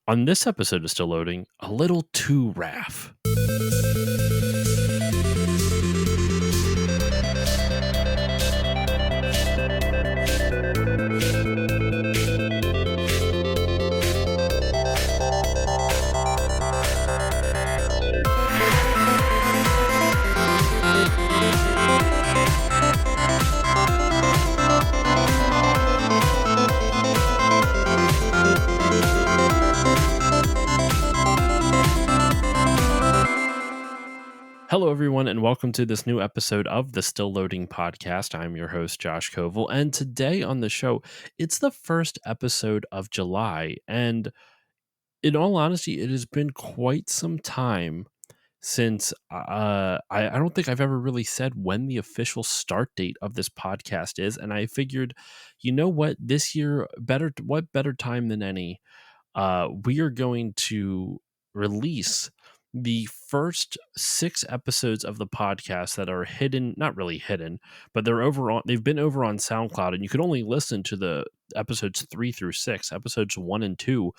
On this episode of Still Loading, a little too Raph. Hello, everyone, and welcome to this new episode of the Still Loading podcast. I'm your host, Josh Koval, and today on the show, it's the first episode of July, and in all honesty, it has been quite some time since I don't think I've ever really said when the official start date of this podcast is, and I figured, you know what, this year, what better time than any, we are going to release the first 6 episodes of the podcast that are hidden, not really hidden, but they've been over on SoundCloud, and you could only listen to the episodes 3 through 6. Episodes 1 and 2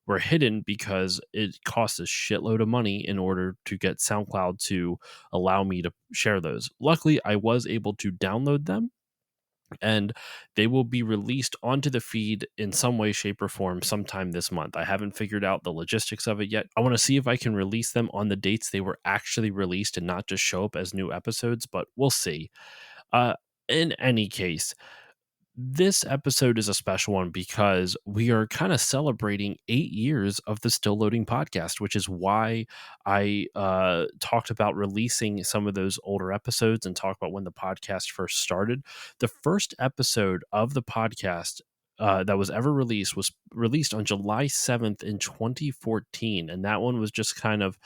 were hidden because it costs a shitload of money in order to get SoundCloud to allow me to share those. Luckily, I was able to download them, and they will be released onto the feed in some way, shape, or form sometime this month. I haven't figured out the logistics of it yet. I want to see if I can release them on the dates they were actually released and not just show up as new episodes, but we'll see. In any case, this episode is a special one because we are kind of celebrating 8 years of the Still Loading podcast, which is why I talked about releasing some of those older episodes and talk about when the podcast first started. The first episode of the podcast that was ever released was released on July 7th in 2014. And that one was just kind of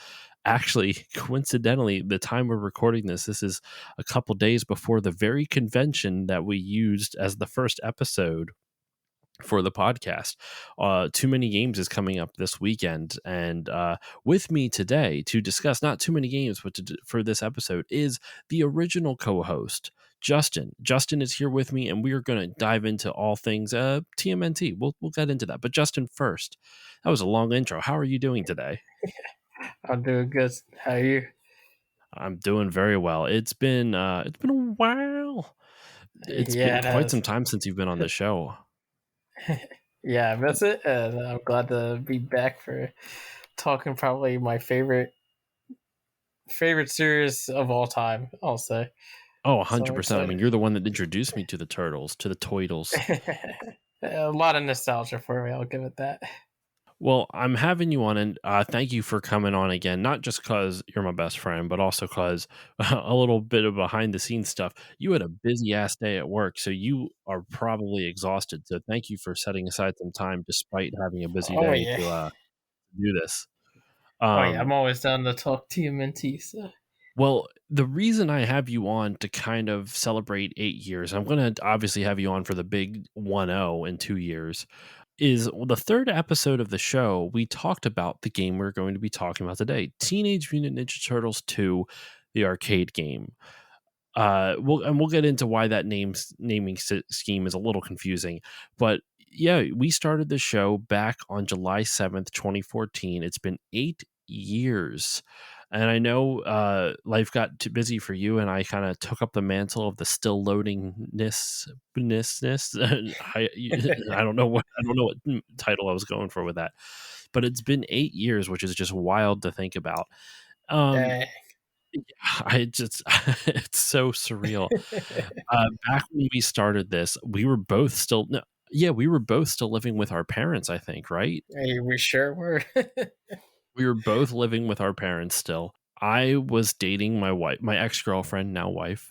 actually, coincidentally, the time we're recording this is a couple days before the very convention that we used as the first episode for the podcast. Too Many Games is coming up this weekend, and with me today to discuss not Too Many Games, but for this episode is the original co-host, Justin. Justin is here with me, and we are going to dive into all things TMNT. We'll get into that, but Justin first. That was a long intro. How are you doing today? I'm doing good. How are you? I'm doing very well. It's been a while. It's been quite some time since you've been on the show. Yeah, that's it. And I'm glad to be back for talking probably my favorite series of all time, I'll say. Oh, 100%. I mean, you're the one that introduced me to the Turtles, to the Toidles. A lot of nostalgia for me, I'll give it that. Well, I'm having you on, and thank you for coming on again, not just because you're my best friend, but also because a little bit of behind-the-scenes stuff. You had a busy-ass day at work, so you are probably exhausted. So thank you for setting aside some time despite having a busy day to do this. I'm always down to talk TMNT. So. Well, the reason I have you on to kind of celebrate 8 years, I'm going to obviously have you on for the big 1-0 in 2 years, is the third episode of the show. We talked about the game we're going to be talking about today, Teenage Mutant Ninja Turtles 2, the arcade game. We'll get into why that naming scheme is a little confusing, but yeah, we started the show back on July 7th, 2014. It's been 8 years. And I know life got too busy for you, and I kind of took up the mantle of the still loadingness. I don't know what title I was going for with that, but it's been 8 years, which is just wild to think about. It's so surreal. Back when we started this, we were both still living with our parents, I think, right? Hey, we sure were. We were both living with our parents still. I was dating my ex-girlfriend, now wife.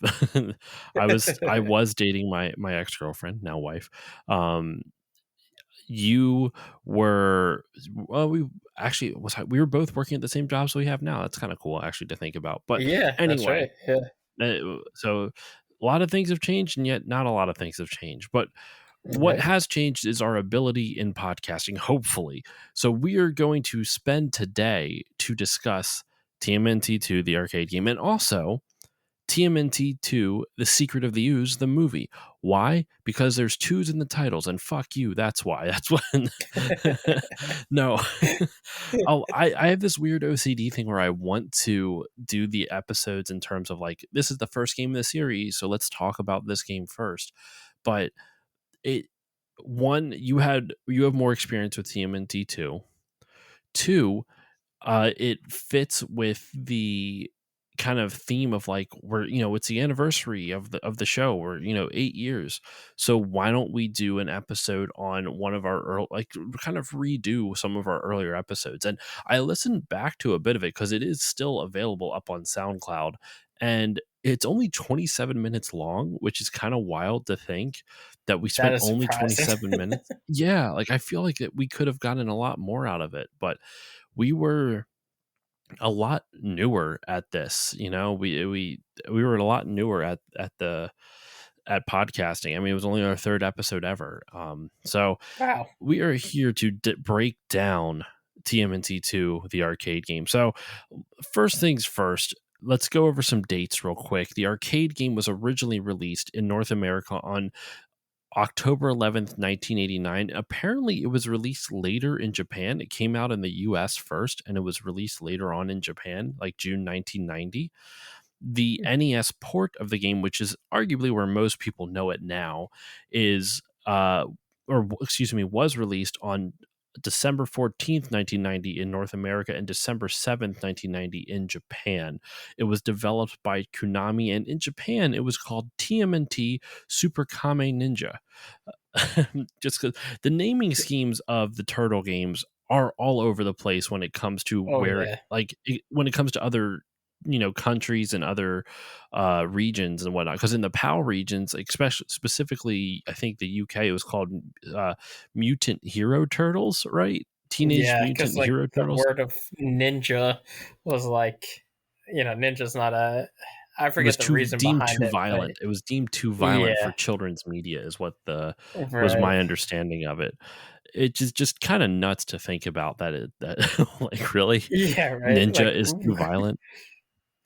I was dating my ex-girlfriend, now wife. You were, well, we were both working at the same jobs we have now. That's kind of cool, actually, to think about. But yeah, anyway, that's right. Yeah. So a lot of things have changed, and yet not a lot of things have changed. But what has changed is our ability in podcasting, hopefully. So we are going to spend today to discuss TMNT2, the arcade game, and also TMNT 2, The Secret of the Ooze, the movie. Why? Because there's twos in the titles, and fuck you, that's why. That's when. No. I have this weird OCD thing where I want to do the episodes in terms of like, this is the first game of the series, so let's talk about this game first. But it, one, you have more experience with TMNT 2. Two, it fits with the kind of theme of like, we're, it's the anniversary of the show, or 8 years, so why don't we do an episode on one of our like kind of redo some of our earlier episodes. And I listened back to a bit of it because it is still available up on SoundCloud, and it's only 27 minutes long, which is kind of wild to think that we That spent is only surprising. 27 minutes. Yeah, like I feel like we could have gotten a lot more out of it, but we were a lot newer at this. We were a lot newer at podcasting. I mean, it was only our third episode ever. So Wow. we are here to break down TMNT2, the arcade game. So first things first, let's go over some dates real quick. The arcade game was originally released in North America on October 11th, 1989. Apparently, it was released later in Japan. It came out in the US first, and it was released later on in Japan, like June 1990. The NES port of the game, which is arguably where most people know it now, is, or excuse me, was released on December 14th, 1990 in North America, and December 7th, 1990 in Japan. It was developed by Konami, and in Japan, it was called TMNT Super Kame Ninja. Just because the naming schemes of the turtle games are all over the place when it comes to Oh where, yeah. like, when it comes to other countries and other regions and whatnot. Because in the PAL regions, especially specifically, I think the UK, it was called Mutant Hero Turtles, right? Teenage Yeah, because Mutant like Hero the Turtles. word of ninja was like, ninja's not a. I It was forget the too reason deemed behind too it, but violent. It was deemed too violent for yeah, children's media, is what the was right. my understanding of it. It just kind of nuts to think about that. That like, really, Yeah, right. ninja Like, is too violent.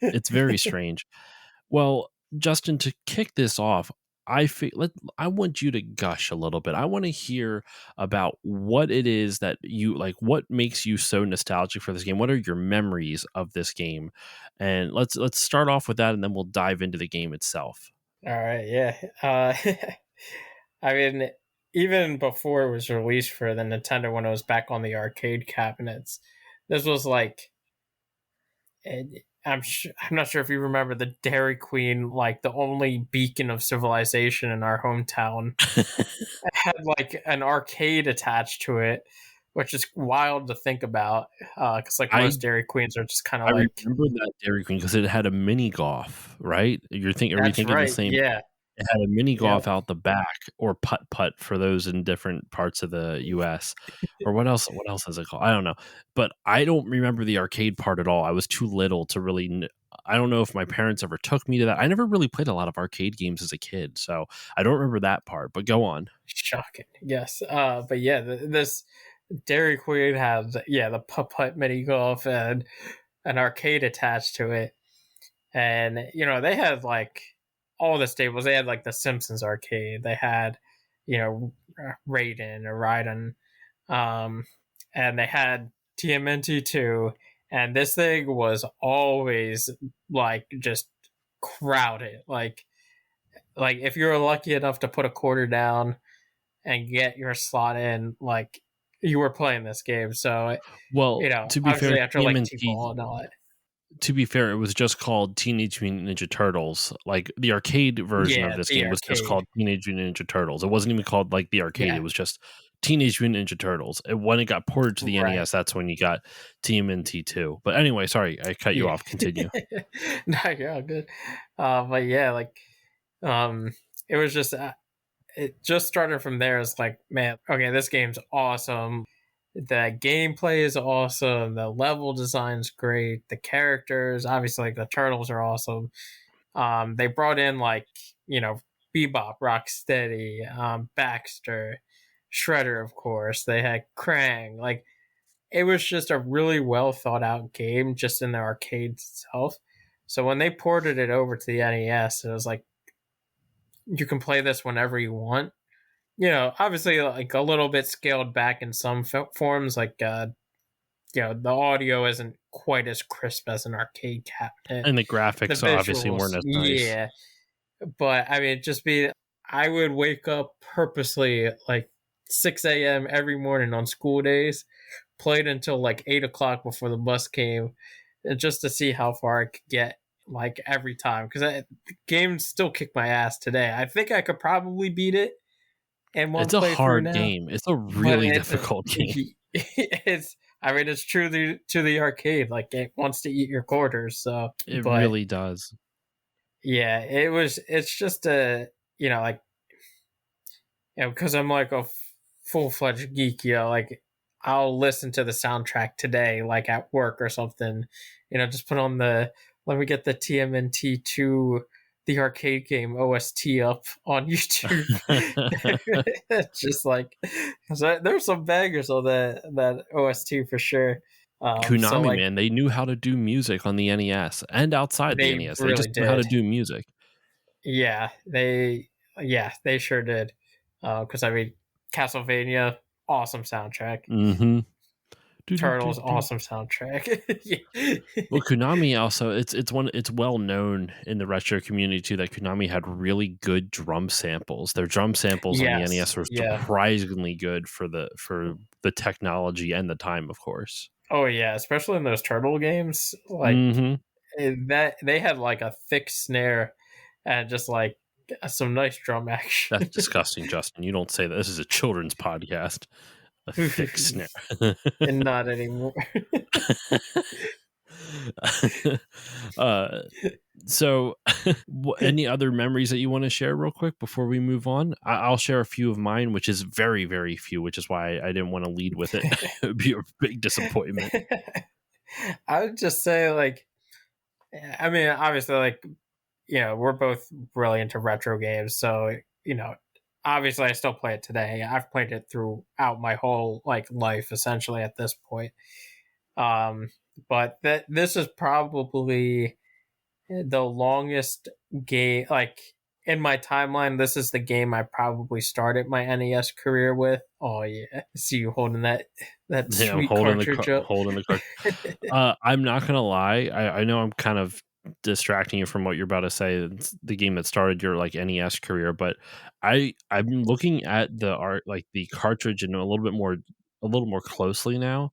It's very strange. Well, Justin, to kick this off, I want you to gush a little bit. I want to hear about what it is that you like, what makes you so nostalgic for this game. What are your memories of this game? And let's start off with that, and then we'll dive into the game itself. all right, yeah. I mean, even before it was released for the Nintendo, when it was back on the arcade cabinets, this was like, I'm not sure if you remember the Dairy Queen, like the only beacon of civilization in our hometown. It had like an arcade attached to it, which is wild to think about. Because like I most Dairy Queens are just kind I of like, remember that Dairy Queen because it had a mini golf, right? Are we that's thinking the right, same? yeah, It had a mini yep, golf out the back, or putt putt for those in different parts of the US. Or what else? What else is it called? I don't know. But I don't remember the arcade part at all. I was too little to really. I don't know if my parents ever took me to that. I never really played a lot of arcade games as a kid, so I don't remember that part. But go on. shocking, yes. But yeah, this Dairy Queen has, yeah, the putt putt mini golf and an arcade attached to it. And they had like all the staples. They had like the Simpsons arcade. They had, Raiden or Raiden, um, and they had TMNT 2. And this thing was always like just crowded. Like if you were lucky enough to put a quarter down and get your slot in, like you were playing this game. So Well, to be fair, obviously after like TMNT T-ball and all that. to be fair, it was just called Teenage Mutant Ninja Turtles. Like, the arcade version of Yeah, this the game was just arcade. called Teenage Mutant Ninja Turtles. It wasn't even called like the arcade. It Yeah, was just Teenage Mutant Ninja Turtles. And when it got ported to the right. NES, that's when you got TMNT2. But anyway, sorry, I cut you Yeah. off. Continue. No, you're all good. But yeah, like, um, it was just, it just started from there. It's like, man, okay, this game's awesome. The gameplay is awesome. The level design's great. The characters, obviously, like the turtles are awesome. They brought in like, you know, Bebop, Rocksteady, Baxter, Shredder, of course. They had Krang. Like, it was just a really well thought out game, just in the arcade itself. So when they ported it over to the NES, it was like you can play this whenever you want. Obviously like a little bit scaled back in some forms, like the audio isn't quite as crisp as an arcade cabinet. And the The graphics obviously visuals, weren't as nice. yeah, but I mean, I would wake up purposely at like 6 a.m. every morning on school days, played until like 8 o'clock before the bus came, just to see how far I could get. Like every time, because the game still kick my ass today. I think I could probably beat it in one It's a playthrough hard now, game. It's a but really difficult game. it's. I mean, it's true to the arcade. Like it wants to eat your quarters. So, It but really does. yeah, it was. It's just like because I'm like a full fledged geek. Like I'll listen to the soundtrack today, like at work or something. Just put on let me get the TMNT 2, the arcade game OST up on YouTube. It's just like, cause there's some bangers on that OST for sure. So Konami, like man, they knew how to do music on the NES and outside the they NES. They really just knew how to did. do music. Yeah, they sure did. Because I mean, Castlevania, awesome soundtrack. Mm-hmm. Turtles, awesome soundtrack. Well, Konami also it's well known in the retro community too that Konami had really good drum samples. Their drum samples on the Yes, NES were yeah. surprisingly good for the technology and the time, of course. Oh yeah, especially in those turtle games, like Mm-hmm. that they had like a thick snare and just like some nice drum action. That's disgusting, Justin. You don't say that. This is a children's podcast. A thick snare. And not anymore. uh, so, any other memories that you want to share real quick before we move on? I'll share a few of mine, which is very, very few, which is why I didn't want to lead with it. It would be a big disappointment. I would just say like, I mean, obviously, like, we're both really into retro games, so obviously I still play it today. I've played it throughout my whole like life essentially at this point. Um, but this is probably the longest game, like in my timeline. This is the game I probably started my NES career with. Oh yeah, I see you holding that Yeah, I'm sweet cartridge up. holding the card. I'm not gonna lie. I know I'm kind of distracting you from what you're about to say. It's the game that started your like NES career, but I'm looking at the art, like the cartridge, and a little more closely now.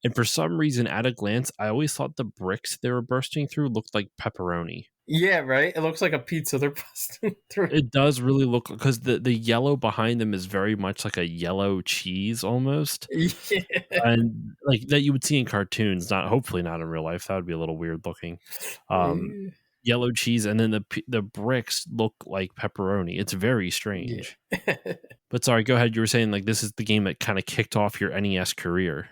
And for some reason, at a glance, I always thought the bricks they were bursting through looked like pepperoni. Yeah, right. It looks like a pizza they're busting through. It does really look, because the yellow behind them is very much like a yellow cheese almost. Yeah. And like that you would see in cartoons, not hopefully not in real life. That would be a little weird looking. Um, Yellow cheese, and then the bricks look like pepperoni. It's very Yeah. strange. But sorry, go ahead. You were saying like this is the game that kind of kicked off your NES career.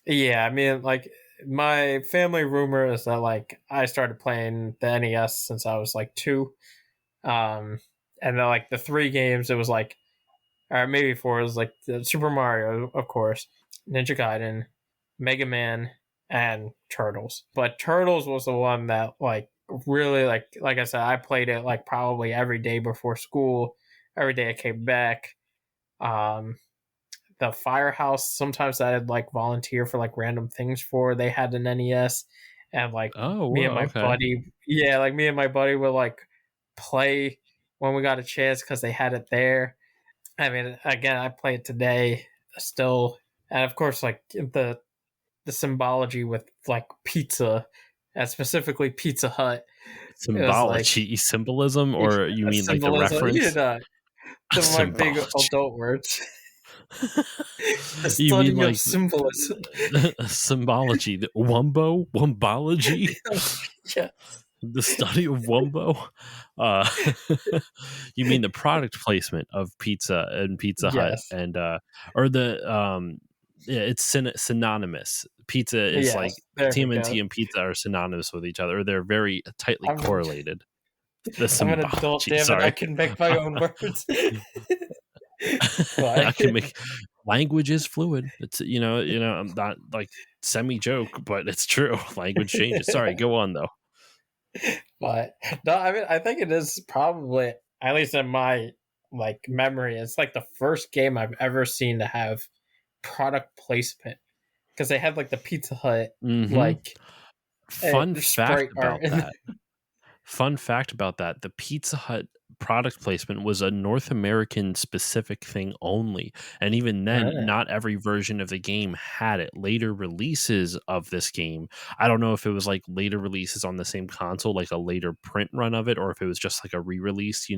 Yeah, I mean, like my family rumor is that like I started playing the NES since I was like 2. And then like the 3 games, it was like, or maybe 4, it was like the Super Mario, of course, Ninja Gaiden, Mega Man, and Turtles. But Turtles was the one that like really like I said, I played it like probably every day before school, every day I came back. Um, the Firehouse, sometimes I'd like volunteer for like random things for. They had an NES, and like Oh, me and wow, my okay. buddy, yeah, like me and my buddy would like play when we got a chance because they had it there. I mean, again, I play it today still, and of course, like the symbology with like pizza, and specifically Pizza Hut, is like Symbology, symbolism, or you a mean like the symbolism. reference? My big Symbology. adult words. The You mean study of like symbolism. symbology, the wombology? Yeah. The study of Wumbo? Uh, you mean the product placement of pizza and Pizza Hut, Yes. and or yeah, it's synonymous. Pizza is Yes. like There we TMNT go. and pizza are synonymous with each other. They're very tightly I'm correlated. The I'm an adult, symbology, damn it. I sorry. can make my own words. But I can make language is fluid. It's I'm not like semi joke, but it's true. Language changes. Sorry, go on though. But no, I mean, I think it is probably, at least in my like memory, it's like the first game I've ever seen to have product placement because they had like the Pizza Hut Hmm. like Fun fact sprite art about in that. Fun fact about that, the Pizza Hut product placement was a North American specific thing only, and even then, the not every version of the game had it. Later releases of this game, I don't know if it was, like, later releases on the same console, like a later print run of it, or if it was just, like, a re-release,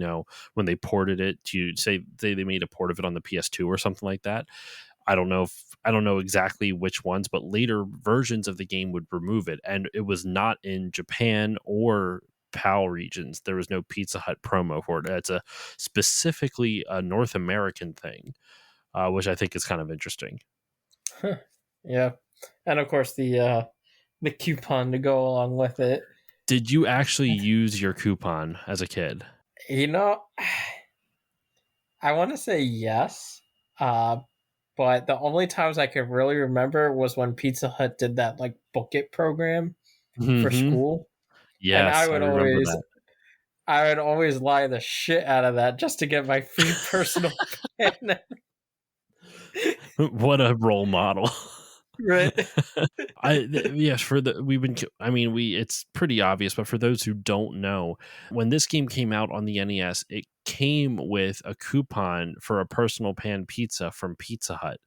when they ported it to say they made a port of it on the PS2 or something like that. I don't know exactly which ones, but later versions of the game would remove it, and it was not in Japan or PAL regions. There was no Pizza Hut promo for it. It's a specifically a North American thing, which I think is kind of interesting. yeah, and of course the coupon to go along with it. Did you actually use your coupon as a kid? You know, I want to say yes, uh, but the only times I could really remember was when Pizza Hut did that like book it program for Hmm. school, and Yes, I remember that. I would always lie the shit out of that just to get my free personal pen. What a role model. Right. Yes, for the we've been I mean, we it's pretty obvious, but for those who don't know, when this game came out on the NES, it came with a coupon for a personal pan pizza from Pizza Hut.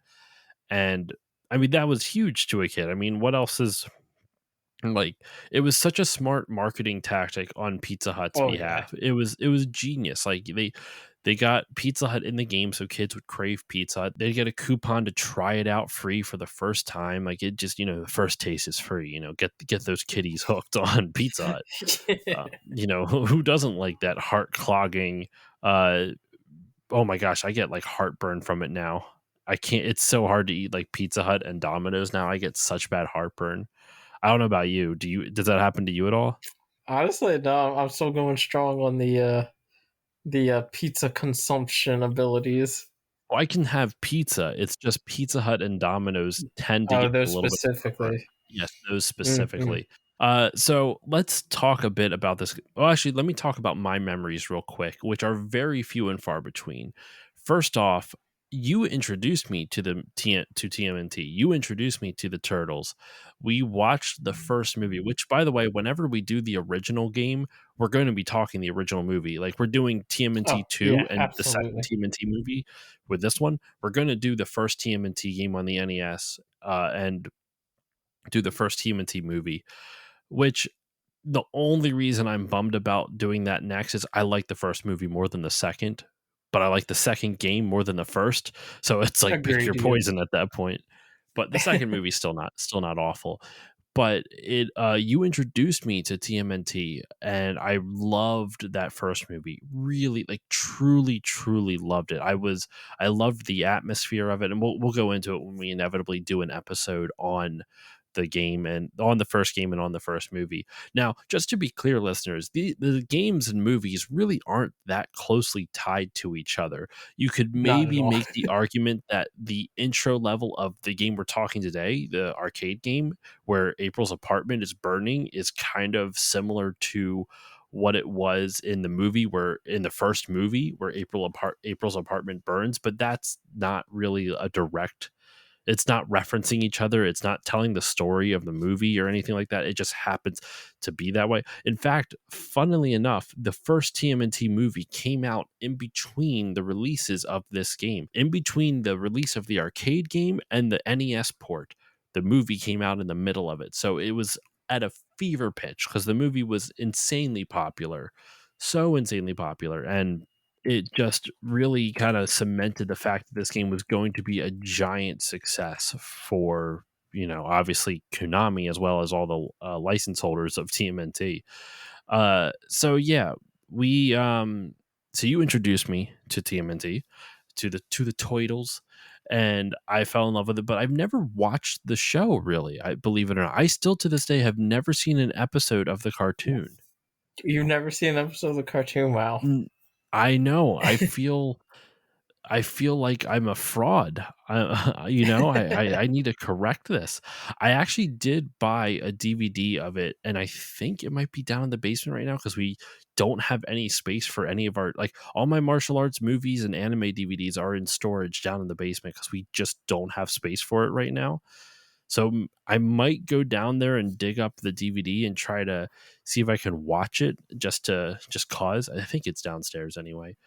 And I mean, that was huge to a kid. I mean, what else is like it was such a smart marketing tactic on Pizza Hut's Oh yeah. behalf. It was genius. Like they got Pizza Hut in the game so kids would crave Pizza Hut. They get a coupon to try it out free for the first time. Like it just, the first taste is free, get those kiddies hooked on Pizza Hut. Who doesn't like that heart clogging uh oh my gosh, I get like heartburn from it now. I can't it's so hard to eat like Pizza Hut and Domino's now. I get such bad heartburn. I don't know about you. Does that happen to you at all? Honestly, no, I'm still going strong on the pizza consumption abilities. Well, I can have pizza. It's just Pizza Hut and Domino's tend to Oh, get a those little bit of heartburn. specifically. Yes, those Hmm. specifically. So let's talk a bit about this. Well, actually, let me talk about my memories real quick, which are very few and far between. First off, you introduced me to TMNT. You introduced me to the Turtles. We watched the first movie, which, by the way, whenever we do the original game, we're going to be talking the original movie. Like we're doing Oh TMNT two yeah, and the second absolutely. TMNT movie. With this one, we're going to do the first TMNT game on the NES, and do the first TMNT movie, which the only reason I'm bummed about doing that next is I like the first movie more than the second, but I like the second game more than the first. So it's like pick your Agreed. Yeah. poison at that point. But the second movie's still not awful. But it you introduced me to TMNT and I loved that first movie. Really like truly truly loved it. I loved the atmosphere of it, and we'll go into it when we inevitably do an episode on the game and on the first game and on the first movie. Now, just to be clear, listeners, the games and movies really aren't that closely tied to each other. You could Not at maybe all. make the argument that the intro level of the game we're talking today, the arcade game, where April's apartment is burning, is kind of similar to what it was in the movie where in the first movie where April's apartment burns, but that's not really a direct it's not referencing each other. It's not telling the story of the movie or anything like that. It just happens to be that way. In fact, funnily enough, the first TMNT movie came out in between the releases of this game, in between the release of the arcade game and the NES port. The movie came out in the middle of it. So it was at a fever pitch because the movie was insanely popular. So insanely popular. And it just really kind of cemented the fact that this game was going to be a giant success for obviously Konami as well as all the license holders of TMNT. So yeah, we so you introduced me to TMNT, to the Toidles, and I fell in love with it. But I've never watched the show really. I believe it or not, I still to this day have never seen an episode of the cartoon. You've never seen an episode of the cartoon? Wow. Mm, I know. I feel I feel like I'm a fraud. I need to correct this. I actually did buy a DVD of it, and I think it might be down in the basement right now because we don't have any space for any of our, like, all my martial arts movies and anime DVDs are in storage down in the basement because we just don't have space for it right now. So I might go down there and dig up the DVD and try to see if I can watch it just cause. I think it's downstairs anyway,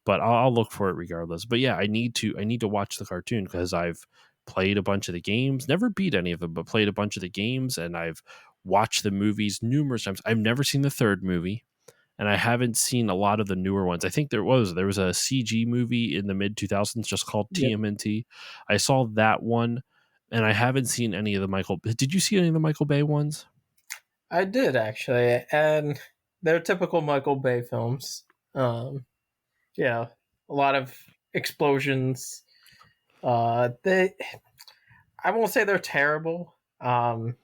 but I'll look for it regardless. But yeah, I need to watch the cartoon because I've played a bunch of the games, never beat any of them, but played a bunch of the games, and I've watched the movies numerous times. I've never seen the third movie, and I haven't seen a lot of the newer ones. I think there was a CG movie in the mid 2000s just called Yep, TMNT. I saw that one, and I haven't seen any of the Michael. Did you see any of the Michael Bay ones? I did actually, and they're typical Michael Bay films. Um, yeah, a lot of explosions. They I won't say they're terrible. I'm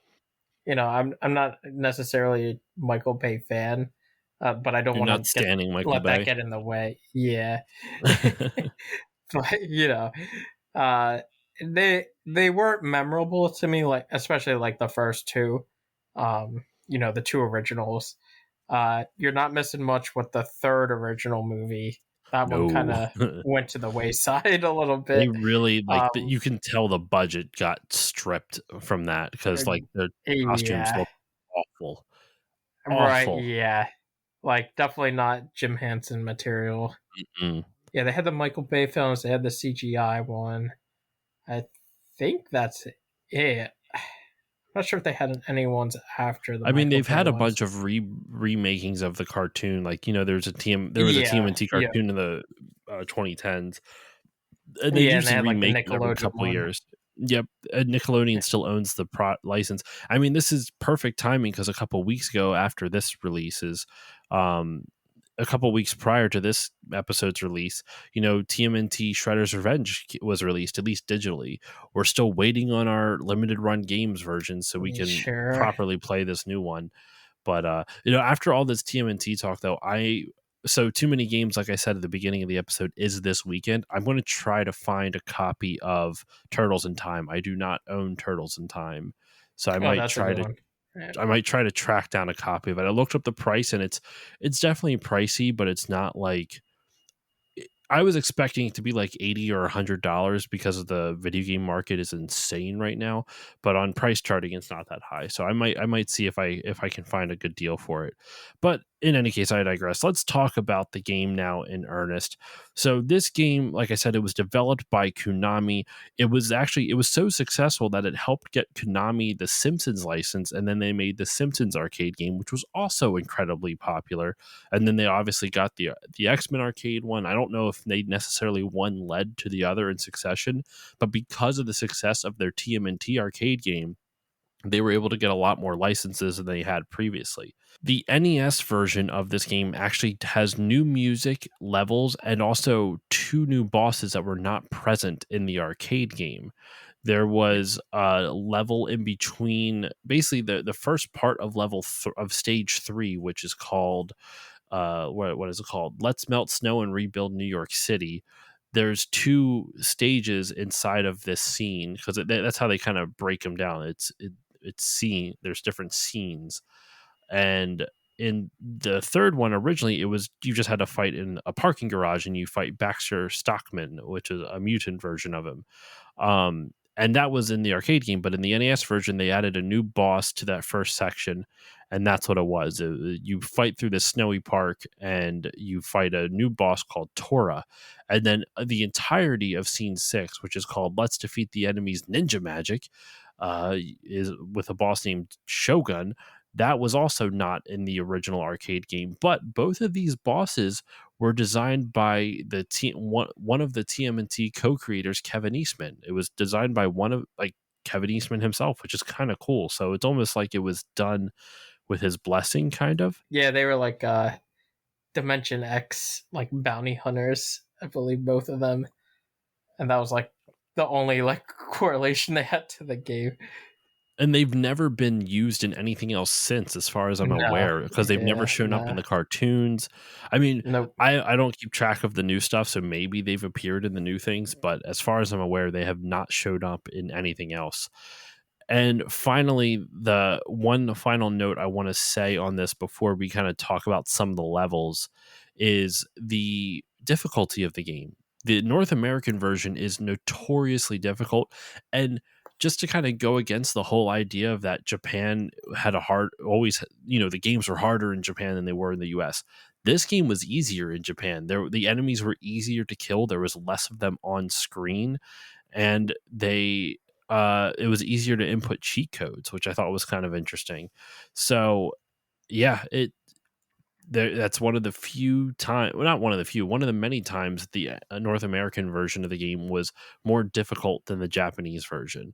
not necessarily a Michael Bay fan, but I don't You're want not to get standing Michael let that Bay. get in the way. Yeah, but uh, they weren't memorable to me, like especially like the first two. The two originals. You're not missing much with the third original movie. That one kind No. of went to the wayside a little They bit. really, like, Um, you can tell the budget got stripped from that because, like, the costumes yeah, look awful, right, awful. yeah, like definitely not Jim Henson material. Mm. Yeah, they had the Michael Bay films. They had the CGI one. I think that's it. I'm not sure if they had any ones after the I mean, Michael they've Bay had a ones. bunch of remakings of the cartoon, like, there was a Yeah, TMNT yeah, cartoon in the, 2010s, and they yeah, and they usually had like the remake them every Nickelodeon couple of one. years. Yep, Nickelodeon still owns the license. I mean, this is perfect timing because a couple weeks ago after this releases, um, a couple weeks prior to this episode's release, TMNT Shredder's Revenge was released, at least digitally. We're still waiting on our limited run games version so we can Sure. properly play this new one. But after all this TMNT talk, though, so Too Many Games, like I said at the beginning of the episode, is this weekend. I'm going to try to find a copy of Turtles in Time. I do not own Turtles in Time, so Oh, that's a good one. Yeah. I might try to track down a copy of it. I looked up the price, and it's definitely pricey, but it's not like I was expecting it to be like 80 or $100 because of the video game market is insane right now, but on price charting it's not that high. So I might see if I can find a good deal for it. But in any case, I digress. Let's talk about the game now in earnest. So this game, like I said, it was developed by Konami. It was so successful that it helped get Konami the Simpsons license, and then they made the Simpsons arcade game, which was also incredibly popular. And then they obviously got the X-Men arcade one. I don't know if they necessarily one led to the other in succession, but because of the success of their TMNT arcade game, they were able to get a lot more licenses than they had previously. The NES version of this game actually has new music, levels, and also two new bosses that were not present in the arcade game. There was a level in between, basically the first part of of stage 3, which is called what is it called? Let's Melt Snow and Rebuild New York City. There's two stages inside of this scene because that's how they kind of break them down. It's scene. There's different scenes, and in the third one originally, it was you just had to fight in a parking garage and you fight Baxter Stockman, which is a mutant version of him. And that was in the arcade game, but in the NES version, they added a new boss to that first section, and that's what it was. You fight through this snowy park, and you fight a new boss called Tora, and then the entirety of Scene 6, which is called "Let's Defeat the Enemy's Ninja Magic," is with a boss named Shogun. That was also not in the original arcade game, but both of these bosses were designed by one of the TMNT co-creators, Kevin Eastman. It was designed by one of like Kevin Eastman himself, which is kind of cool. So it's almost like it was done with his blessing, kind of. Yeah, they were like Dimension X, like bounty hunters. I believe both of them, and that was like the only like correlation they had to the game. And they've never been used in anything else since, as far as I'm No. aware, because they've never Yeah. shown up in Nah. the cartoons. I mean, Nope. I don't keep track of the new stuff, so maybe they've appeared in the new things, but as far as I'm aware, they have not showed up in anything else. And finally, the one final note I want to say on this before we kind of talk about some of the levels is the difficulty of the game. The North American version is notoriously difficult. And just to kind of go against the whole idea of that Japan had a hard, always, the games were harder in Japan than they were in the US. This game was easier in Japan. The enemies were easier to kill. There was less of them on screen, and it was easier to input cheat codes, which I thought was kind of interesting. So yeah, that's one of the few times, well, not one of the few, one of the many times the North American version of the game was more difficult than the Japanese version.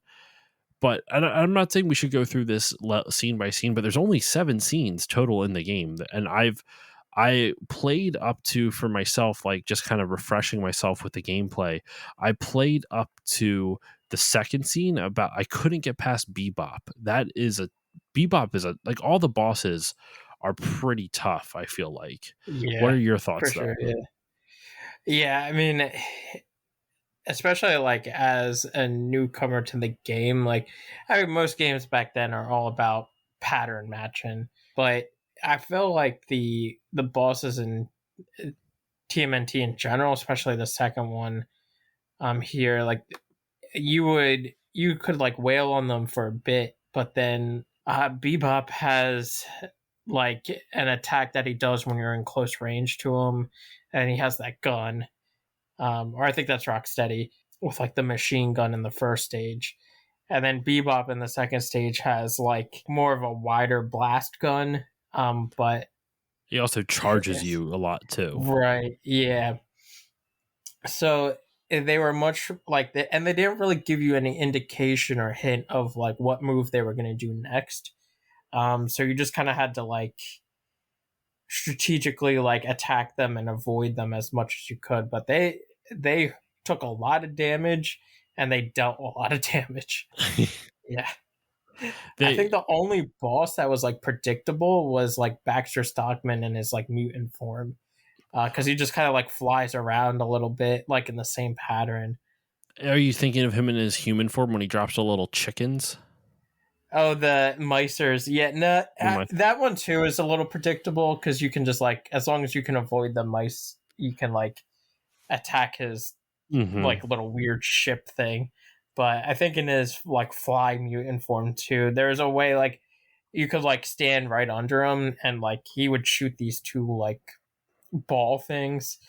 But I'm not saying we should go through this scene by scene, but there's only 7 scenes total in the game, and I played up to, for myself, like just kind of refreshing myself with the gameplay. I played up to the second scene. About I couldn't get past Bebop. Bebop is a like all the bosses are pretty tough, I feel like. What Yeah. are your For thoughts though? sure. Yeah. Yeah. I mean, especially like as a newcomer to the game, like I mean, most games back then are all about pattern matching, but I feel like the bosses in TMNT in general, especially the second one, here, like you could like wail on them for a bit, but then Bebop has like an attack that he does when you're in close range to him, and he has that gun, or I think that's Rocksteady with like the machine gun in the first stage, and then Bebop in the second stage has like more of a wider blast gun, but He also charges you a lot too. right, yeah. So they were much like and they didn't really give you any indication or hint of like what move they were going to do next. So you just kind of had to like strategically like attack them and avoid them as much as you could. But they took a lot of damage and they dealt a lot of damage. Yeah. I they think the only boss that was like predictable was like Baxter Stockman in his like mutant form, because he just kind of like flies around a little bit like in the same pattern. Are you thinking of him in his human form when he drops the little chickens? Oh, the Micers. Yeah, no, that one too is a little predictable because you can just like, as long as you can avoid the mice, you can like attack his Mm-hmm. like little weird ship thing. But I think in his like fly mutant form too, there's a way like you could like stand right under him and like he would shoot these two like ball things.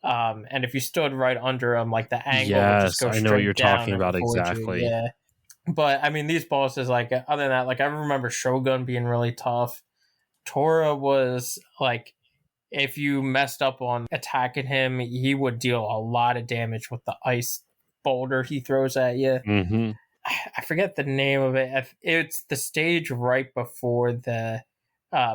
And if you stood right under him, like the angle would just Yes, go I know what you're straight down talking and about avoid you. exactly. Yeah. But I mean, these bosses, like other than that, like I remember Shogun being really tough. Tora was like, if you messed up on attacking him, he would deal a lot of damage with the ice boulder he throws at you. Mm-hmm. I forget the name of it. It's the stage right before the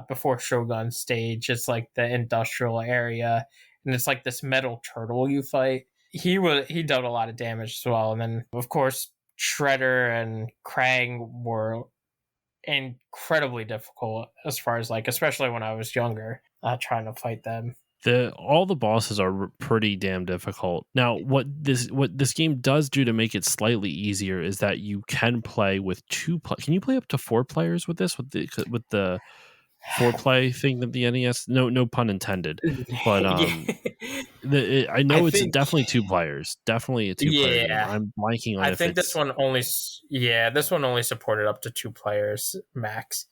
before Shogun stage. It's like the industrial area, and it's like this metal turtle you fight. He dealt a lot of damage as well, and then of course Shredder and Krang were incredibly difficult as far as like, especially when I was younger, trying to fight them. All the bosses are pretty damn difficult. Now, what this game does do to make it slightly easier is that you can play with Can you play up to 4 players with this with the 4 play thing that the NES? No pun intended. But Yeah, I I know it's think. definitely 2 players. Definitely a 2 player game. Yeah, I'm blanking on I if think this it's one only. Yeah, this one only supported up to 2 players max.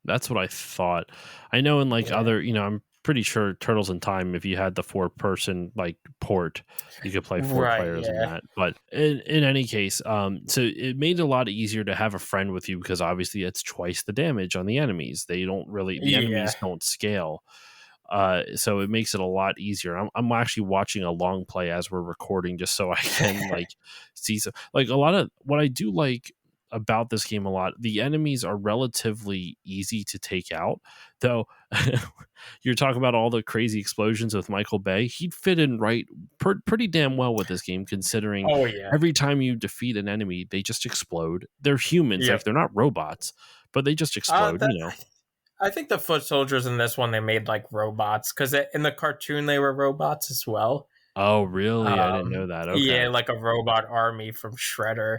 That's what I thought. I know in like Yeah. other, I'm pretty sure Turtles in Time, if you had the 4 person like port, you could play four Right. players in Yeah. that. But in any case, so it made it a lot easier to have a friend with you because obviously it's twice the damage on the enemies. The Yeah. enemies don't scale. So it makes it a lot easier. I'm actually watching a long play as we're recording just so I can like see some, like a lot of what I do like about this game a lot. The enemies are relatively easy to take out, though. You're talking about all the crazy explosions with Michael Bay. He'd fit in right pretty damn well with this game, considering Oh yeah. every time you defeat an enemy, they just explode. They're humans, like Yep. they're not robots, but they just explode. That I think the foot soldiers in this one they made like robots because in the cartoon they were robots as well. Oh, really? I didn't know that. Yeah, Okay. like a robot army from Shredder,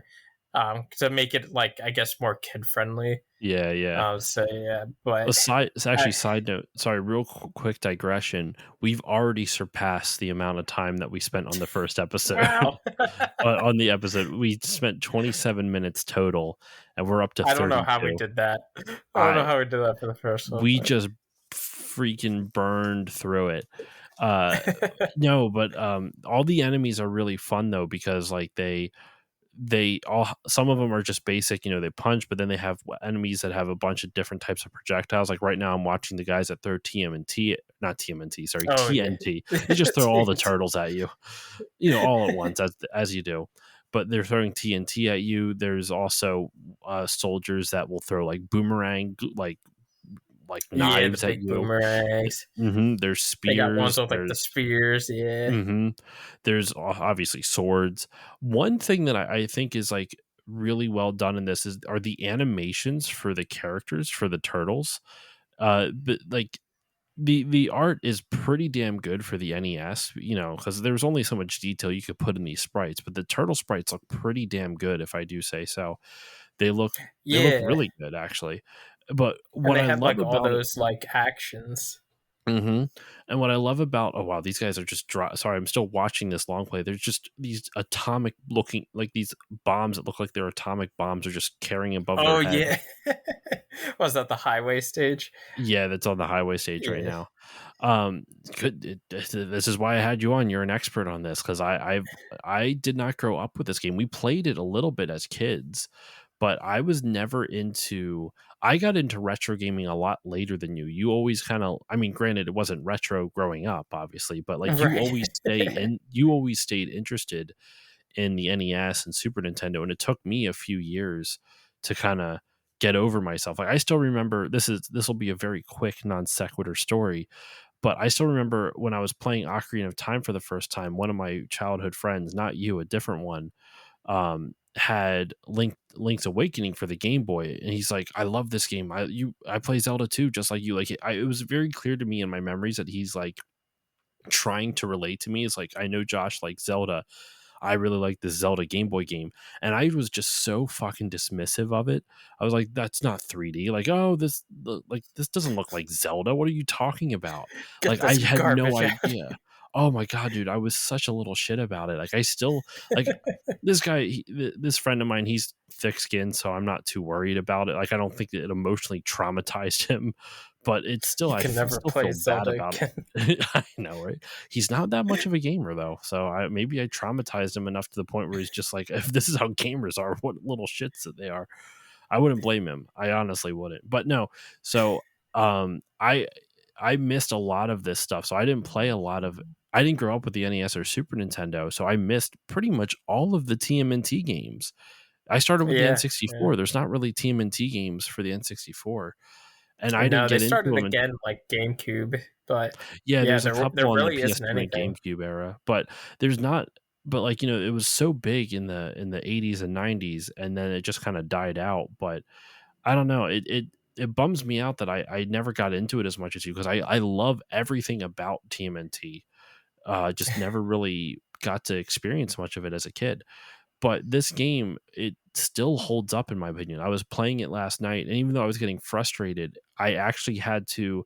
to make it like I guess more kid friendly. Yeah, yeah. So yeah, but It's actually I, side note. Sorry, real quick digression. We've already surpassed the amount of time that we spent on the first episode. wow, On the episode, we spent 27 minutes total, and we're up to I don't know how we 32. did that. I don't know I how we did that for the first one, We but just freaking burned through it. Uh, no, but all the enemies are really fun though because like they all some of them are just basic, they punch, but then they have enemies that have a bunch of different types of projectiles. Like right now I'm watching the guys that throw TMNT, not TMNT, sorry, oh yeah, TNT. They just throw all the turtles at you, all at once, as you do. But they're throwing TNT at you. There's also soldiers that will throw like boomerang, like yeah, the knives at big you. boomerangs. There's They got ones spears. with like the spears. Yeah. Hmm There's obviously swords. One thing that I think is like really well done in this are the animations for the characters for the turtles. But like the art is pretty damn good for the NES, because there's only so much detail you could put in these sprites, but the turtle sprites look pretty damn good, if I do say so. They look they look Yeah, really good actually. But and what they I had love like all about it. those like actions. Mhm. And what I love about, oh wow, these guys are just sorry, I'm still watching this long play. There's just these atomic looking, like these bombs that look like they're atomic bombs are just carrying above their Oh head. yeah, was that the highway stage? Yeah, that's on the highway stage right Yeah. now. This is why I had you on. You're an expert on this because I did not grow up with this game. We played it a little bit as kids, but I was never into. I got into retro gaming a lot later than you. You always kind of. I mean, granted, it wasn't retro growing up, obviously, but like Right. You always stayed interested in the NES and Super Nintendo, and it took me a few years to kind of get over myself. Like I still remember this will be a very quick non sequitur story, but I still remember when I was playing Ocarina of Time for the first time, one of my childhood friends, not you, a different one, had Link's Awakening for the Game Boy, and he's like, "I love this game. I play Zelda too, just like you." Like it was very clear to me in my memories that he's like trying to relate to me. It's like I know Josh likes Zelda, I really like this Zelda Game Boy game. And I was just so fucking dismissive of it. I was like, that's not 3D. Like, oh, this doesn't look like Zelda. What are you talking about? Get Like, I this had no garbage out. idea. Oh my god, dude, I was such a little shit about it. Like, I still like this guy, this friend of mine. He's thick skinned, so I'm not too worried about it. Like, I don't think that it emotionally traumatized him, but it's still, You can never still play feel bad Zelda about again. it. I know, right? He's not that much of a gamer though, so maybe I traumatized him enough to the point where he's just like, if this is how gamers are, what little shits that they are. I wouldn't blame him. I honestly wouldn't. But no, so I missed a lot of this stuff. So I didn't play a lot of. I didn't grow up with the NES or Super Nintendo, so I missed pretty much all of the TMNT games. I started with the Yeah, yeah. N64. There's not really TMNT games for the N64, and I didn't No, they get into started them. again like GameCube, but Yeah, yeah, there's a there couple on the really isn't PS2 and anything. GameCube era, but there's not. But like it was so big in the 80s and 90s, and then it just kind of died out. But I don't know. It bums me out that I never got into it as much as you because I love everything about TMNT. Just never really got to experience much of it as a kid. But this game, it still holds up in my opinion. I was playing it last night, and even though I was getting frustrated, I actually had to.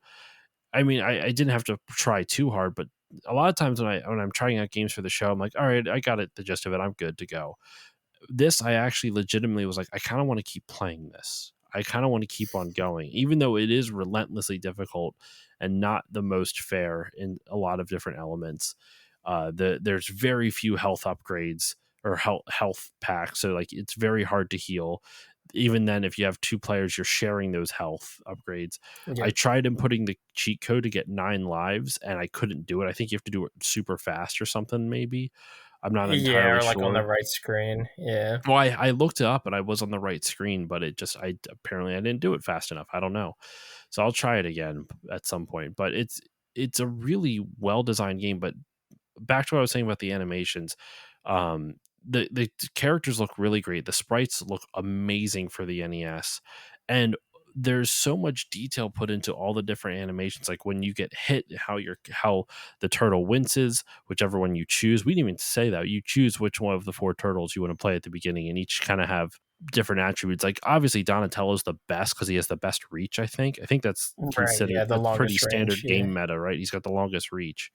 I mean, I didn't have to try too hard, but a lot of times when I'm trying out games for the show, I'm like, all right, I got it, the gist of it. I'm good to go. This, I actually legitimately was like, I kind of want to keep playing this. I kind of want to keep on going, even though it is relentlessly difficult and not the most fair in a lot of different elements. There's very few health upgrades or health packs, so like it's very hard to heal. Even then, if you have two players, you're sharing those health upgrades. I Yep. tried inputting the cheat code to get 9 lives, and I couldn't do it. I think you have to do it super fast or something, maybe. I'm not Yeah, entirely or like on the sure. right screen. Yeah. Well, I looked it up and I was on the right screen, but it just I apparently I didn't do it fast enough. I don't know. So I'll try it again at some point. But it's a really well designed game. But back to what I was saying about the animations, um, the characters look really great. The sprites look amazing for the NES, and there's so much detail put into all the different animations. Like when you get hit, how the turtle winces, whichever one you choose. We didn't even say that you choose which one of the four turtles you want to play at the beginning, and each kind of have different attributes. Like obviously Donatello's the best because he has the best reach. I think that's Right. Yeah, considered the that's pretty longest range. standard Yeah. game meta, right? He's got the longest reach.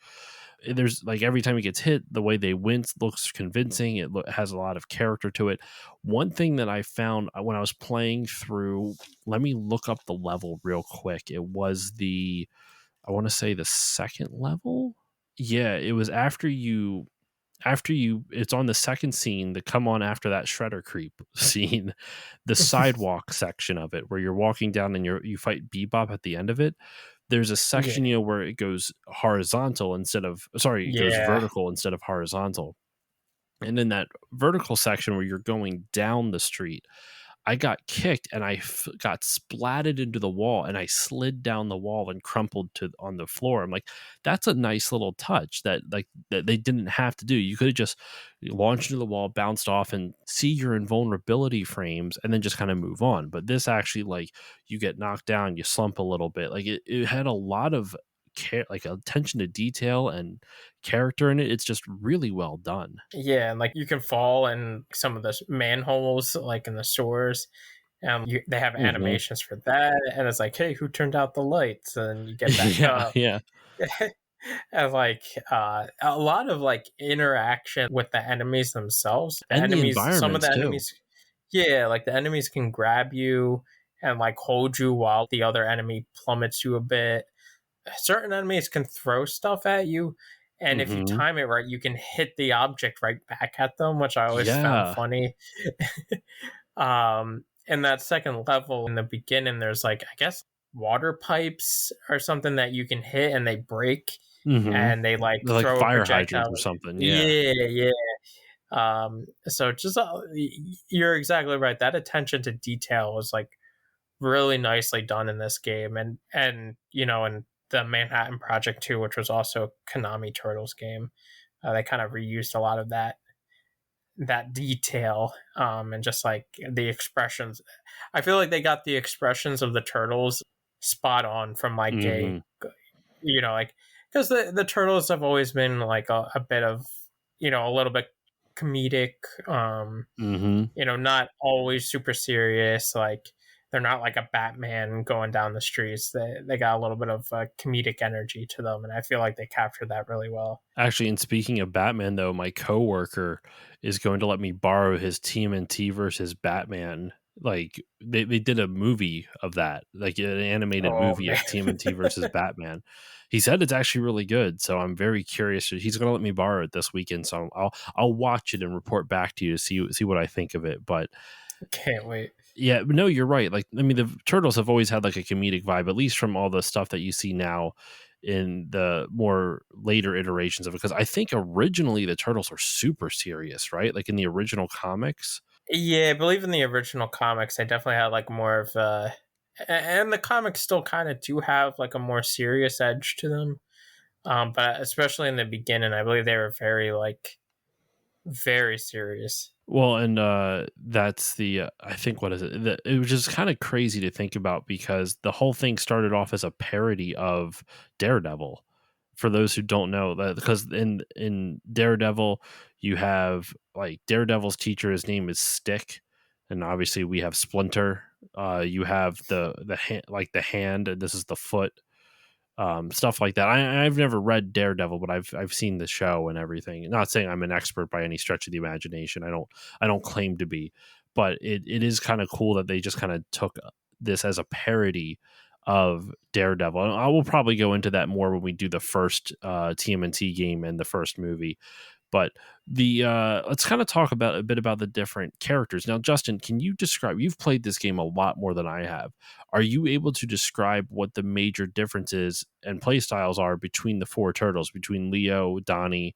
There's like every time he gets hit, the way they wince looks convincing. Has a lot of character to it. One thing that I found when I was playing through, let me look up the level real quick. It was I want to say the second level. Yeah, it was after you it's on the second scene that come on after that shredder creep scene, the sidewalk section of it where you're walking down and you fight Bebop at the end of it. There's a Yeah. section, where it goes horizontal instead of, sorry, it goes Yeah. vertical instead of horizontal. And in that vertical section where you're going down the street, I got kicked and got splatted into the wall and I slid down the wall and crumpled to on the floor. I'm like, that's a nice little touch that they didn't have to do. You could have just launched into the wall, bounced off, and see your invulnerability frames, and then just kind of move on. But this actually, like, you get knocked down, you slump a little bit. Like it had a lot of care, like attention to detail and character in it. It's just really well done. Yeah, and like you can fall in some of the manholes, like in the sewers. They have Hmm. animations for that, and it's like, hey, who turned out the lights? And you get back Yeah, up. yeah, And like a lot of like interaction with the enemies themselves. The and the enemies, some of environments the too. enemies, yeah, like the enemies can grab you and like hold you while the other enemy plummets you a bit. Certain enemies can throw stuff at you, and if you Hmm. time it right, you can hit the object right back at them, which I always found Yeah. funny. In that second level in the beginning, there's like, I guess, water pipes or something that you can hit and they break Mhm. and they like They're like throw a fire hydrants projectile. or something, yeah. Yeah, yeah. So just you're exactly right. That attention to detail was like really nicely done in this game, and and the Manhattan Project 2, which was also a Konami Turtles game, they kind of reused a lot of that detail, and just like the expressions. I feel like they got the expressions of the turtles spot on from like Mhm. like, because the turtles have always been like a bit of, a little bit comedic, Mhm. not always super serious. Like they're not like a Batman going down the streets. They got a little bit of comedic energy to them, and I feel like they captured that really well. Actually, and speaking of Batman, though, my coworker is going to let me borrow his TMNT versus Batman. Like they did a movie of that, like an animated Oh movie man. of TMNT versus Batman. He said it's actually really good, so I'm very curious. He's going to let me borrow it this weekend, so I'll watch it and report back to you to see what I think of it. But Can't wait. yeah, but no, you're right. Like, I mean, the Turtles have always had like a comedic vibe, at least from all the stuff that you see now in the more later iterations of it. Because I think originally the Turtles were super serious, right? Like in the original comics. Yeah, I believe in the original comics, they definitely had like more of and the comics still kind of do have like a more serious edge to them. But especially in the beginning, I believe they were very like very serious. Well, and that's the I think what is it? It was just kind of crazy to think about because the whole thing started off as a parody of Daredevil. For those who don't know that, because in Daredevil, you have like Daredevil's teacher. His name is Stick, and obviously we have Splinter. You have the hand, like the hand, and this is the foot, stuff like that. I've never read Daredevil, but I've seen the show and everything. Not saying I'm an expert by any stretch of the imagination. I don't claim to be, but it is kind of cool that they just kind of took this as a parody of Daredevil. And I will probably go into that more when we do the first TMNT game and the first movie. But the let's kind of talk about a bit about the different characters. Now, Justin, can you describe? You've played this game a lot more than I have. Are you able to describe what the major differences and play styles are between the four turtles, between Leo, Donnie?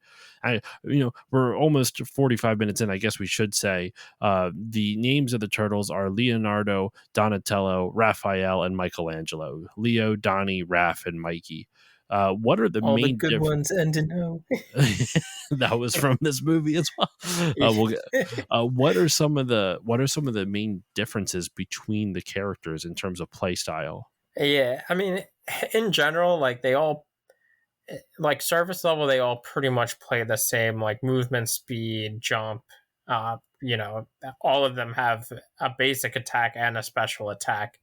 We're almost 45 minutes in. I guess we should say the names of the turtles are Leonardo, Donatello, Raphael, and Michelangelo. Leo, Donnie, Raph, and Mikey. What are the All the main good differences? ones end in O. That was from this movie as well. We'll get, what are some of the main differences between the characters in terms of play style? Yeah, I mean, in general, like they all, like surface level, they all pretty much play the same, like movement, speed, jump. All of them have a basic attack and a special attack.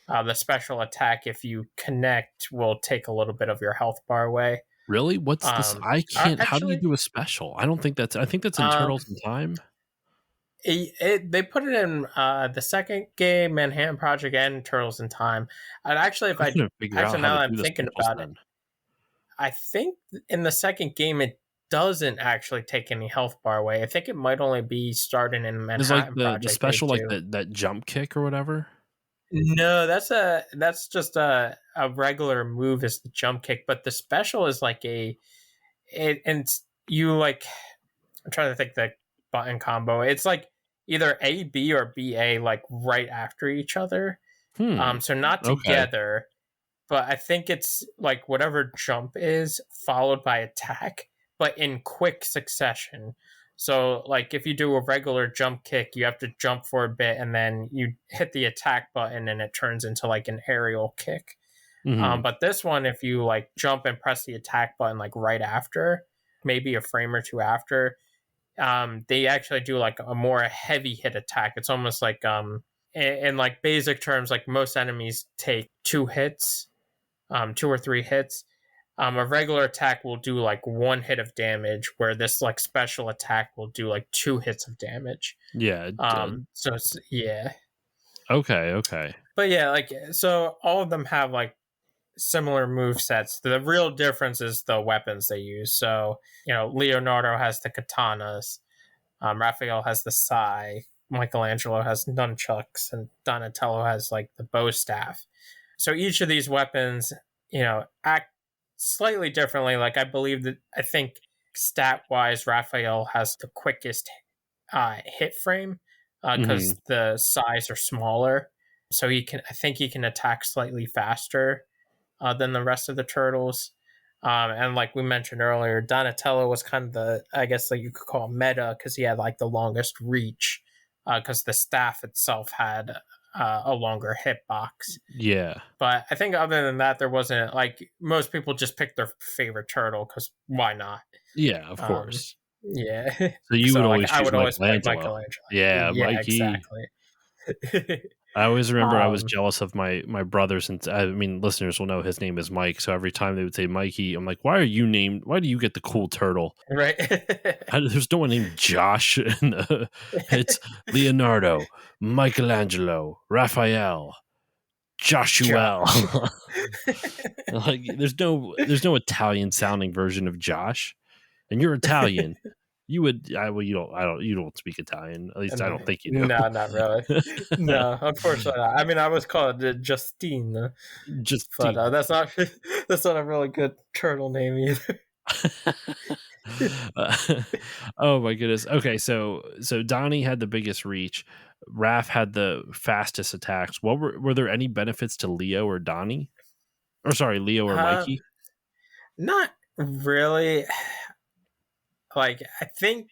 The special attack, if you connect, will take a little bit of your health bar away. Really? What's this? I can't. How do you Actually, do a special? I don't think that's. I think that's in Turtles in Time. they put it in the second game, Manhattan Project, and Turtles in Time. And actually, if I'm I trying to figure out actually how now to that I'm do the thinking specials about it, then. I think in the second game it doesn't actually take any health bar away. I think it might only be starting in Is like Manhattan the Project they special like do. that jump kick or whatever? No, that's just a regular move is the jump kick, but the special is like and you like I'm trying to think the button combo. It's like either A B or B A like right after each other. Hmm. So not Okay. together, but I think it's like whatever jump is followed by attack, but in quick succession. So, like if you do a regular jump kick, you have to jump for a bit and then you hit the attack button and it turns into like an aerial kick. Hmm. But this one, if you like jump and press the attack button like right after, maybe a frame or two after, they actually do like a more heavy hit attack. It's almost like in like basic terms, like most enemies take two hits, two or three hits. A regular attack will do like one hit of damage, where this like special attack will do like two hits of damage. Yeah. So it's, yeah, Okay. Okay. but yeah, like so all of them have like similar move sets. The real difference is the weapons they use. So Leonardo has the katanas, Raphael has the sai, Michelangelo has nunchucks, and Donatello has like the bow staff. So each of these weapons, act slightly differently. Like I think stat wise, Raphael has the quickest hit frame Hmm. because the size are smaller. So I think he can attack slightly faster than the rest of the turtles. And like we mentioned earlier, Donatello was kind of I guess like you could call meta because he had like the longest reach because the staff itself had a longer hitbox. Yeah. But I think other than that, there wasn't like most people just picked their favorite turtle because why not? Yeah. Of Um, course. yeah. So you would So like always I choose would always pick Michelangelo. Michelangelo. Yeah, Yeah, Mikey. exactly. I always remember I was um, jealous of my brothers, and I mean, listeners will know his name is Mike. So every time they would say Mikey, I'm like, why are you named? Why do you get the cool turtle? right. There's no one named Josh. It's Leonardo, Michelangelo, Raphael, Joshua. Josh. Like, there's no Italian sounding version of Josh, and you're Italian. You would, well, you don't speak Italian. At least I don't think you No, not really. do. No, unfortunately not. I mean, I was called Justine, but Justine. that's not that's not a really good turtle name either. Uh, oh my goodness. Okay, so Donnie had the biggest reach. Raph had the fastest attacks. What were there any benefits to Leo or Donnie? Or sorry, Leo or Uh, Mikey? Not really. Like, I think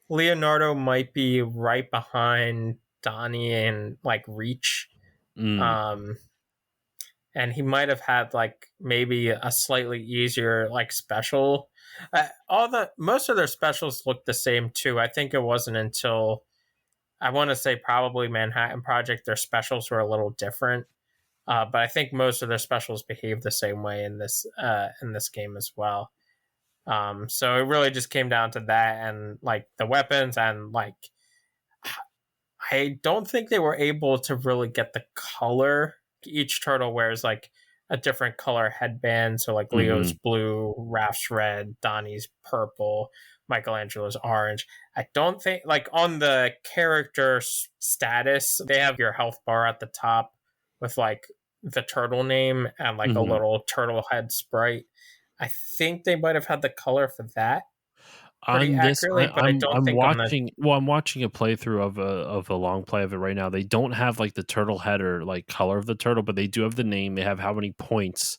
Leonardo might be right behind Donnie in like reach. Mm, Um, and he might have had like maybe a slightly easier like special. All the most of their specials look the same too. I think it wasn't until I want to say probably Manhattan Project their specials were a little different. But I think most of their specials behave the same way in this game as well. So it really just came down to that and like the weapons and like I don't think they were able to really get the color. Each turtle wears like a different color headband. So like Leo's hmm. blue, Raph's red, Donnie's purple. Michelangelo's orange. I don't think like on the character status they have your health bar at the top with like the turtle name and like a Mhm. little turtle head sprite. I think they might have had the color for that pretty On this, accurately, but I don't I'm think on the watching I'm watching a playthrough of a long play of it right now. They don't have, like, the turtle head or, like, color of the turtle, but they do have the name. They have how many points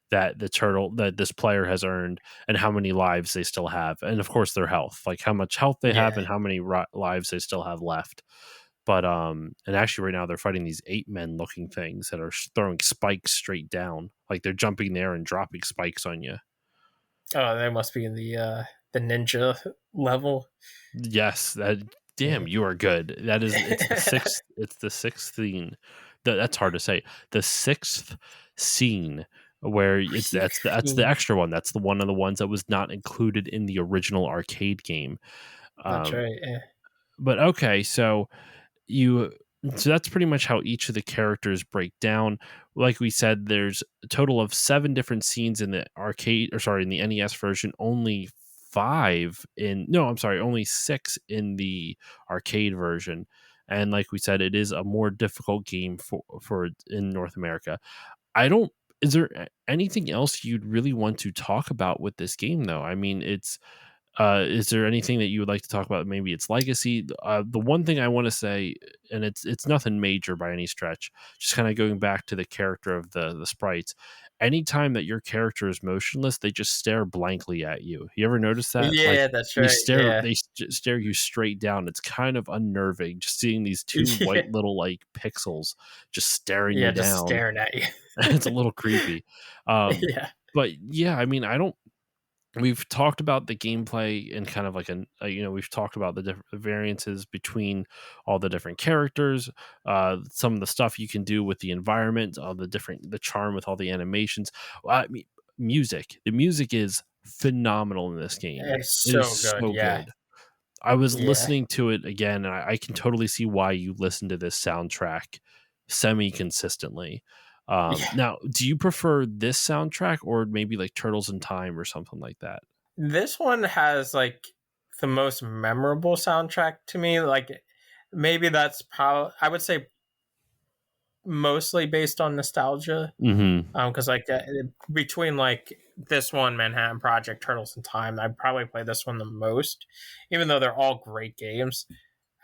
that this player has earned and how many lives they still have, and, of course, their health, like, how much health they have yeah. and how many ri lives they still have left. But, and actually right now they're fighting these ape men looking things that are throwing spikes straight down, like, they're jumping there and dropping spikes on you. Oh, they must be in the ninja level. Yes, that damn, you are good. That is it's the 6th scene. That's hard to say. The 6th scene where it's that's the extra one. That's the one of the ones that was not included in the original arcade game. That's Um, right. Yeah. but okay, you so that's pretty much how each of the characters break down. Like we said, there's a total of 7 different scenes in the arcade, or sorry, in the NES version. Only 5 in no, I'm sorry, only 6 in the arcade version. And like we said, it is a more difficult game for in North America. I don't. Is there anything else you'd really want to talk about with this game, though? I mean, it's is there anything that you would like to talk about? Maybe its legacy. The one thing I want to say, and it's nothing major by any stretch, just kind of going back to the character of the sprites. Anytime that your character is motionless, they just stare blankly at you. You ever notice that? Like Yeah, that's right. Yeah. they stare you straight down. It's kind of unnerving just seeing these two Yeah. white little like pixels just staring Yeah, you just down. staring at you. It's a little creepy. Um, Yeah. but yeah, I mean, I don't we've talked about the gameplay and kind of like we've talked about the different variances between all the different characters, some of the stuff you can do with the environment, all the charm with all the animations. I mean, the music is phenomenal in this game. It's It is so good. so Yeah. good. I was Yeah. listening to it again, and I can totally see why you listen to this soundtrack semi consistently. Yeah. Now, do you prefer this soundtrack or maybe like Turtles in Time or something like that? This one has like the most memorable soundtrack to me. Like maybe that's probably I would say mostly based on nostalgia. Hmm. Because like between like this one, Manhattan Project, Turtles in Time, I probably play this one the most, even though they're all great games.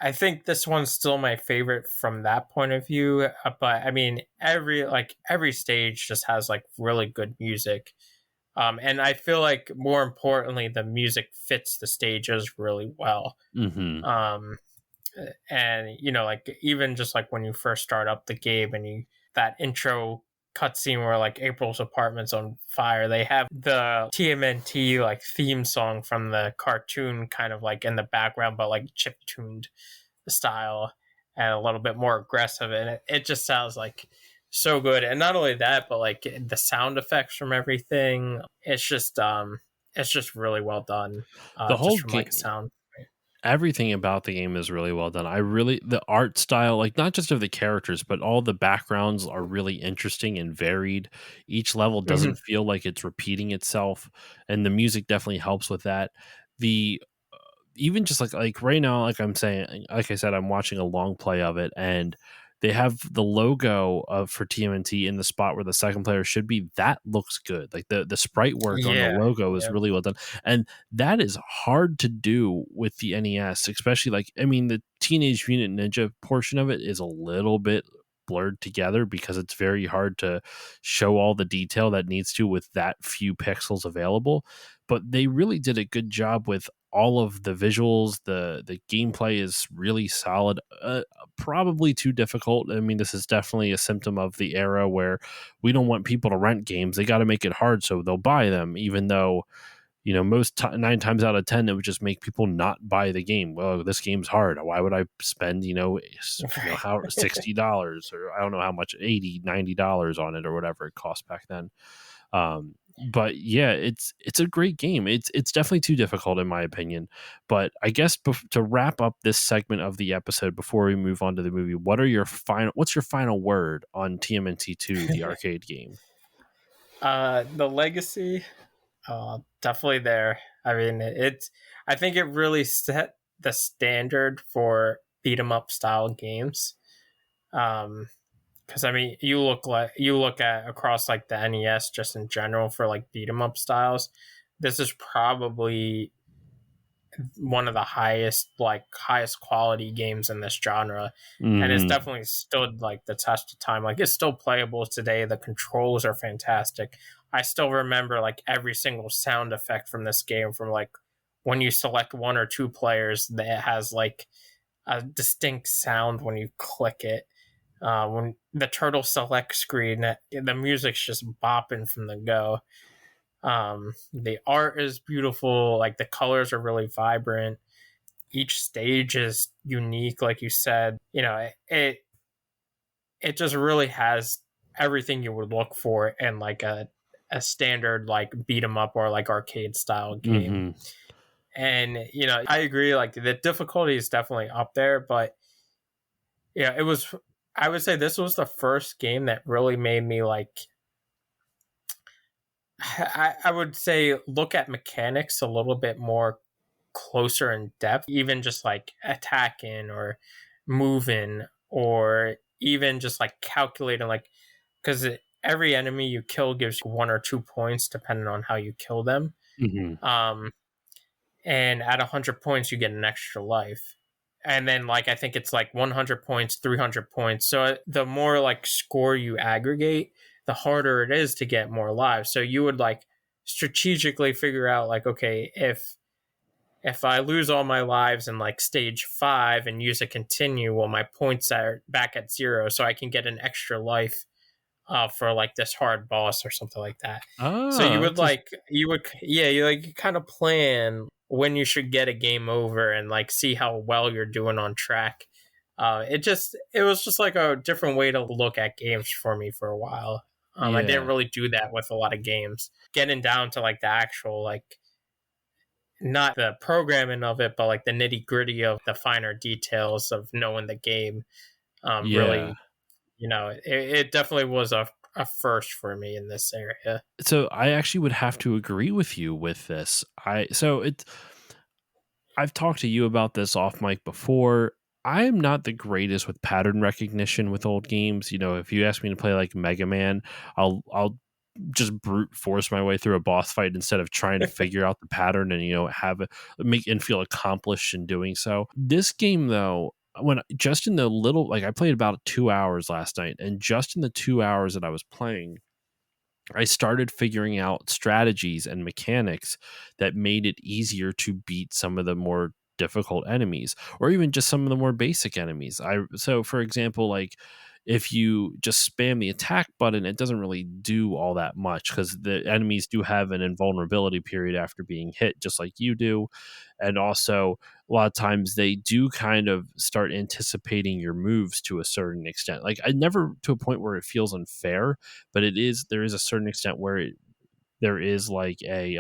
I think this one's still my favorite from that point of view. But I mean, every stage just has like really good music. And I feel like more importantly, the music fits the stages really well. Hmm. Um, and like even just like when you first start up the game and you that intro cutscene where like April's apartment's on fire, they have the TMNT like theme song from the cartoon kind of like in the background, but like chip tuned style and a little bit more aggressive, and it just sounds like so good. And not only that, but like the sound effects from everything, it's just really well done, The whole just from like game, a sound. everything about the game is really well done. The art style, like not just of the characters, but all the backgrounds are really interesting and varied. Each level Mhm. doesn't feel like it's repeating itself, and the music definitely helps with that. The Even just like right now, like I'm saying, like I said, I'm watching a long play of it, and they have the logo of for TMNT in the spot where the second player should be. That looks good. Like the sprite work on the Yeah. logo is Yeah. really well done, and that is hard to do with the NES, especially like I mean the Teenage Mutant Ninja portion of it is a little bit blurred together because it's very hard to show all the detail that needs to with that few pixels available, but they really did a good job with all of the visuals. The gameplay is really solid. Probably too difficult. I mean, this is definitely a symptom of the era where we don't want people to rent games. They got to make it hard so they'll buy them, even though 9 times out of 10 it would just make people not buy the game. Well, this game's hard. Why would I spend Right. how $60 or I don't know how much, 80, $90 on it or whatever it cost back then. But yeah, it's a great game. It's definitely too difficult in my opinion. But I guess to wrap up this segment of the episode before we move on to the movie, what's your final word on TMNT2, the arcade game? The legacy, definitely there. I mean, I think it really set the standard for beat 'em up style games. Because I mean, you look at across like the NES just in general for like beat 'em up styles. This is probably one of the highest quality games in this genre, and it's Hmm. definitely stood like the test of time. Like it's still playable today. The controls are fantastic. I still remember like every single sound effect from this game, from like when you select one or two players, that has like a distinct sound when you click it. When the turtle select screen, the music's just bopping from the go. The art is beautiful. Like the colors are really vibrant. Each stage is unique, like you said. You know, it just really has everything you would look for in like a standard like beat 'em up or like arcade style game. Hmm. And you know, I agree. Like the difficulty is definitely up there, but yeah, it was. I would say this was the first game that really made me like. I would say look at mechanics a little bit more closer in depth, even just like attacking or moving, or even just like calculating, like because every enemy you kill gives you 1 or 2 points depending on how you kill them. Hmm. Um, and at 100 points you get an extra life, and then like I think it's like 100 points, 300 points. So the more like score you aggregate, the harder it is to get more lives. So you would like strategically figure out like, okay, if I lose all my lives in like stage 5 and use a continue, well, my points are back at 0, so I can get an extra life for like this hard boss or something like that. So Ah, that's a, you like kind of plan when you should get a game over and like see how well you're doing on track. It was just like a different way to look at games for me for a while. I didn't yeah. really do that with a lot of games. Getting down to like the actual like not the programming of it, but like the nitty gritty of the finer details of knowing the game. Yeah. Really, you know, it definitely was a first for me in this area. So I actually would have to agree with you with this. I've talked to you about this off mic before. I'm not the greatest with pattern recognition with old games. You know, if you ask me to play like Mega Man, I'll just brute force my way through a boss fight instead of trying to figure out the pattern and have it make and feel accomplished in doing so. This game though, when just in the little like I played about 2 hours last night, and just in the 2 hours that I was playing, I started figuring out strategies and mechanics that made it easier to beat some of the more difficult enemies, or even just some of the more basic enemies. So for example, like if you just spam the attack button, it doesn't really do all that much because the enemies do have an invulnerability period after being hit, just like you do. And also, a lot of times they do kind of start anticipating your moves to a certain extent. Like I never to a point where it feels unfair, but there is a certain extent where there is like a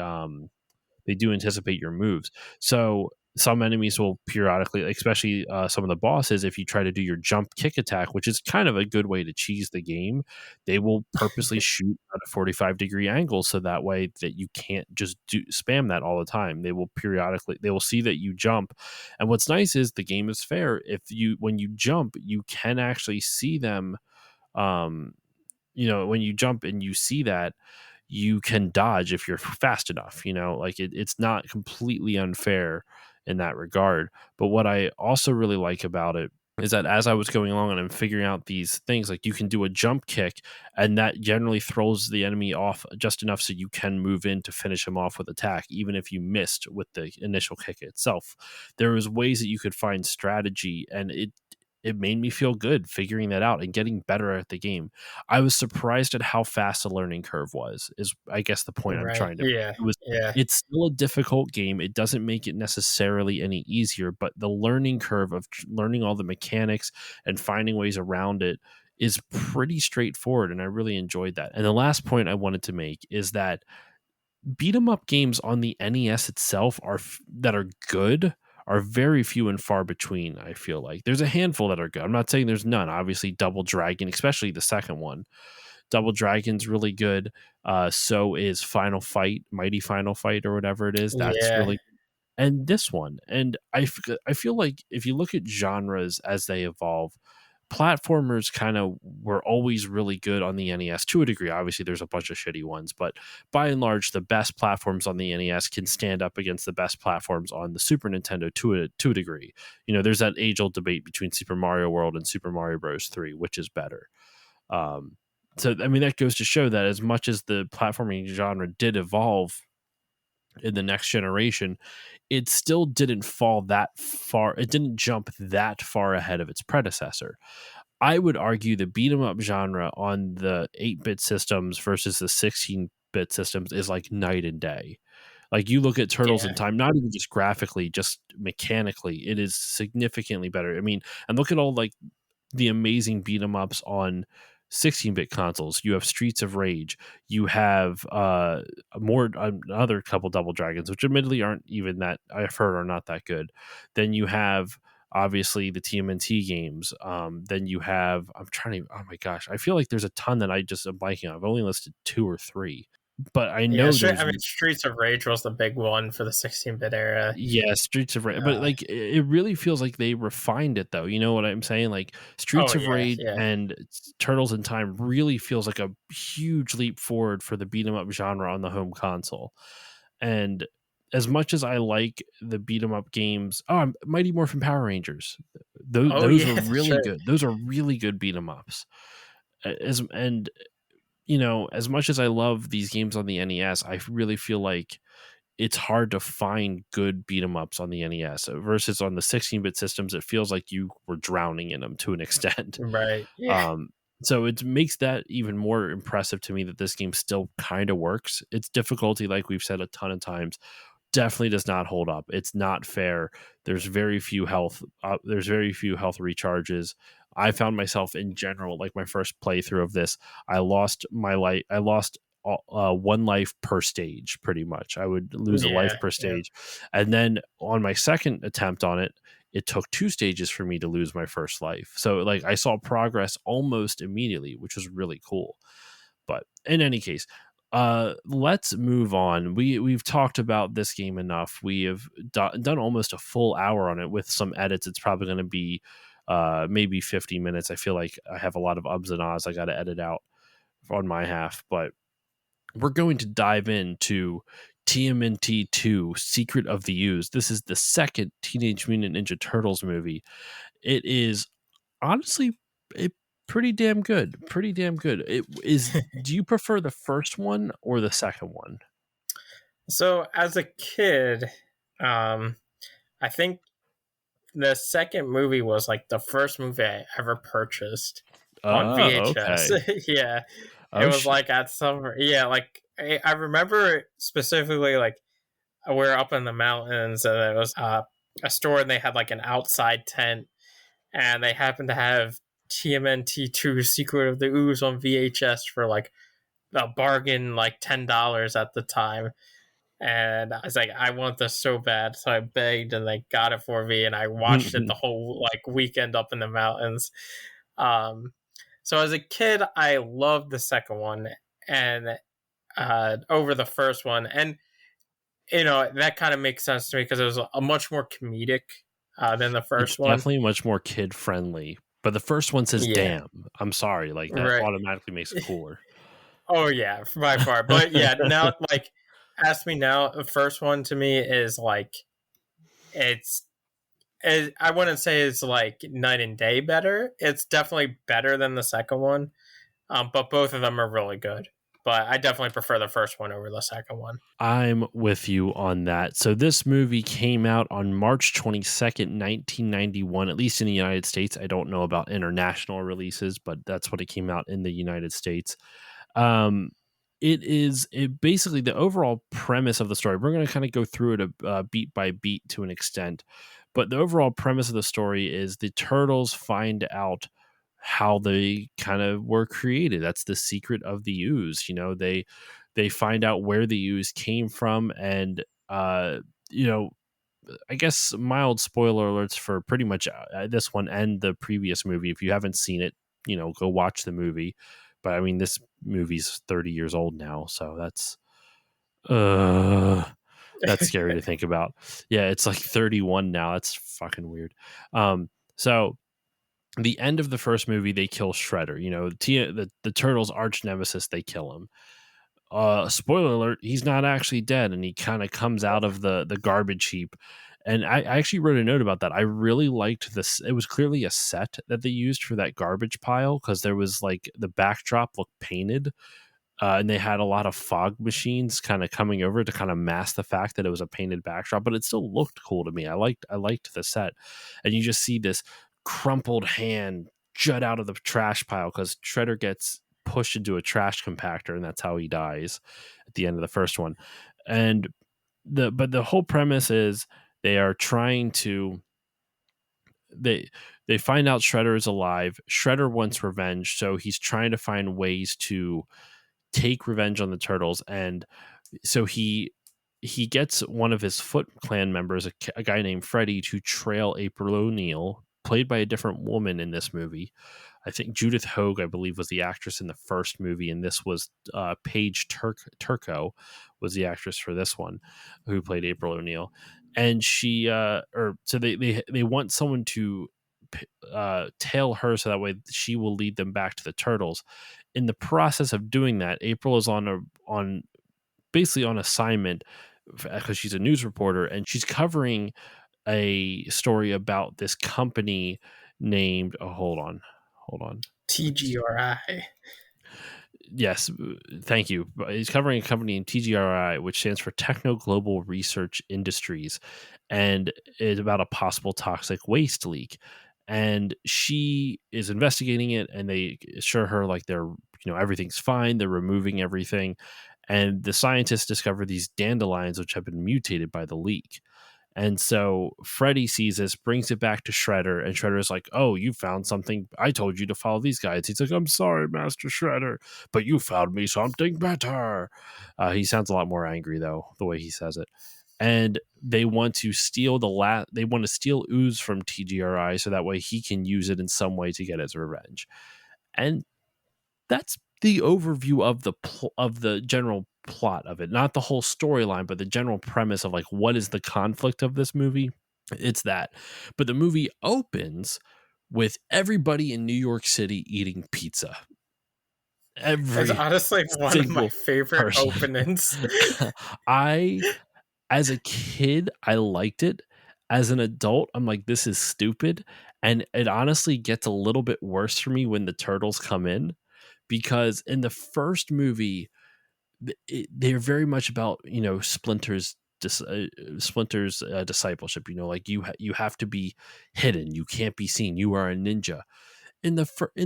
they do anticipate your moves. So some enemies will periodically, especially some of the bosses, if you try to do your jump kick attack, which is kind of a good way to cheese the game, they will purposely shoot at a 45-degree angle so that way that you can't just spam that all the time. They will see that you jump. And what's nice is the game is fair. When you jump, you can actually see them. Um, when you jump and you see that, you can dodge if you're fast enough. Like it's not completely unfair in that regard. But what I also really like about it is that as I was going along and I'm figuring out these things, like you can do a jump kick, and that generally throws the enemy off just enough so you can move in to finish him off with attack, even if you missed with the initial kick itself. There was ways that you could find strategy, and it made me feel good figuring that out and getting better at the game. I was surprised at how fast the learning curve was, is I guess the point I'm Right. trying to Yeah. it was Yeah. it's still a difficult game. It doesn't make it necessarily any easier, but the learning curve of learning all the mechanics and finding ways around it is pretty straightforward, and I really enjoyed that. And the last point I wanted to make is that beat 'em up games on the NES itself that are good are very few and far between. I feel like there's a handful that are good. I'm not saying there's none. Obviously, Double Dragon, especially the second one, Double Dragon's really good. So is Final Fight, Mighty Final Fight, or whatever it is. That's Yeah, really, and this one. And I feel like if you look at genres as they evolve, platformers kind of were always really good on the NES to a degree. Obviously, there's a bunch of shitty ones, but by and large, the best platforms on the NES can stand up against the best platforms on the Super Nintendo to a degree. You know, there's that age old debate between Super Mario World and Super Mario Bros. 3, which is better. Um, so, I mean, that goes to show that as much as the platforming genre did evolve in the next generation, it still didn't fall that far. It didn't jump that far ahead of its predecessor. I would argue the beat 'em up genre on the 8-bit systems versus the 16-bit systems is like night and day. Like you look at Turtles in yeah, Time, not even just graphically, just mechanically, it is significantly better. I mean, and look at all like the amazing beat 'em ups on 16-bit consoles. You have Streets of Rage. You have more another couple Double Dragons, which admittedly aren't even that I've heard are not that good. Then you have obviously the TMNT games. Then you have I'm trying to oh my gosh, I feel like there's a ton that I just am blanking on. I've only listed two or three, but I yeah. know there's I mean, Streets of Rage was the big one for the 16-bit era. yeah, Streets of Rage, but Uh, like it really feels like they refined it though. You know what I'm saying? Like Streets oh of yeah, Rage yeah, and Turtles in Time really feels like a huge leap forward for the beat 'em up genre on the home console. And as much as I like the beat 'em up games, Mighty Morphin Power Rangers. oh Those yeah, are that's really right. good. Those are really good beat 'em ups. As and you know, as much as I love these games on the NES, I really feel like it's hard to find good beat 'em ups on the NES versus on the 16-bit systems. It feels like you were drowning in them to an extent. Right. Yeah. Um, so it makes that even more impressive to me that this game still kind of works. Its difficulty, like we've said a ton of times, definitely does not hold up. It's not fair. There's very few health. There's very few health recharges. I found myself in general, like my first playthrough of this, I lost my life. I lost one life per stage, pretty much. I would lose a life Yeah. per Yeah. stage, and then on my second attempt on it, it took two stages for me to lose my first life. So like I saw progress almost immediately, which was really cool. But in any case, let's move on. We've talked about this game enough. We have done almost a full hour on it with some edits. It's probably going to be maybe 50 minutes. I feel like I have a lot of ums and ahs I got to edit out on my half, but we're going to dive into TMNT 2 Secret of the Ooze. This is the second Teenage Mutant Ninja Turtles movie. It is honestly it pretty damn good. Pretty damn good. It is do you prefer the first one or the second one? So as a kid, um, I think the second movie was like the first movie I ever purchased on VHS. Okay. Yeah, it Oh was shit. like at some yeah, like I remember specifically like we were up in the mountains and it was a store and they had like an outside tent and they happened to have TMNT2 Secret of the Ooze on VHS for like a bargain, like $10 at the time. And I was like, I want this so bad. So I begged and they got it for me and I watched it the whole like weekend up in the mountains. Um, so as a kid, I loved the second one and over the first one. And, you know, that kind of makes sense to me because it was a much more comedic than the It's first one. definitely much more kid friendly. But the first one says Yeah. damn. I'm sorry, like that Right. automatically makes it cooler. Oh yeah, by far. But yeah, now like ask me now, the first one to me is like it's I wouldn't say it's like night and day better. It's definitely better than the second one. But both of them are really good. But I definitely prefer the first one over the second one. I'm with you on that. So this movie came out on March 22nd, 1991, at least in the United States. I don't know about international releases, but that's what it came out in the United States. Um, it basically the overall premise of the story. We're going to kind of go through it beat by beat to an extent, but the overall premise of the story is the turtles find out how they kind of were created. That's the secret of the ooze. You know, they find out where the ooze came from, and you know I guess mild spoiler alerts for pretty much this one and the previous movie. If you haven't seen it, go watch the movie. But I mean, this movie's 30 years old now, so uh that's scary to think about. Yeah, it's like 31 now. That's fucking weird. So the end of the first movie, they kill Shredder. The Turtles' arch nemesis. They kill him. Spoiler alert: he's not actually dead, and he kind of comes out of the garbage heap. And I actually wrote a note about that. I really liked this. It was clearly a set that they used for that garbage pile because there was like the backdrop looked painted, and they had a lot of fog machines kind of coming over to kind of mask the fact that it was a painted backdrop, but it still looked cool to me. I liked the set, and you just see this crumpled hand jut out of the trash pile because Shredder gets pushed into a trash compactor, and that's how he dies at the end of the first one. And the whole premise is they are trying to they they find out Shredder is alive. Shredder wants revenge, so he's trying to find ways to take revenge on the Turtles, and so he gets one of his Foot Clan members, a guy named Freddy, to trail April O'Neil, played by a different woman in this movie. I think Judith Hogue, I believe, was the actress in the first movie, and this was Paige Turco was the actress for this one, who played April O'Neil. And so they want someone to tail her so that way she will lead them back to the Turtles. In the process of doing that, April is on basically on assignment because she's a news reporter, and she's covering a story about this company named hold on. TGRI. Yes, thank you. He's covering a company in TGRI, which stands for Techno Global Research Industries, and it's about a possible toxic waste leak. And she is investigating it, and they assure her like everything's fine. They're removing everything, and the scientists discover these dandelions which have been mutated by the leak. And so Freddy sees this, brings it back to Shredder, and Shredder's like, "Oh, you found something. I told you to follow these guides." He's like, "I'm sorry, Master Shredder, but you found me something better." He sounds a lot more angry though, the way he says it. And they want to steal They want to steal Ooze from TGRI so that way he can use it in some way to get his revenge. And that's the overview of the general plot of it, not the whole storyline, but the general premise of like what is the conflict of this movie. It's that. But the movie opens with everybody in New York City eating pizza. It's Every honestly one of my single favorite person. openings. I As a kid, I liked it. As an adult, I'm like, this is stupid. And it honestly gets a little bit worse for me when the turtles come in, because in the first movie, they're very much about Splinter's discipleship. Like you have to be hidden, you can't be seen, you are a ninja. In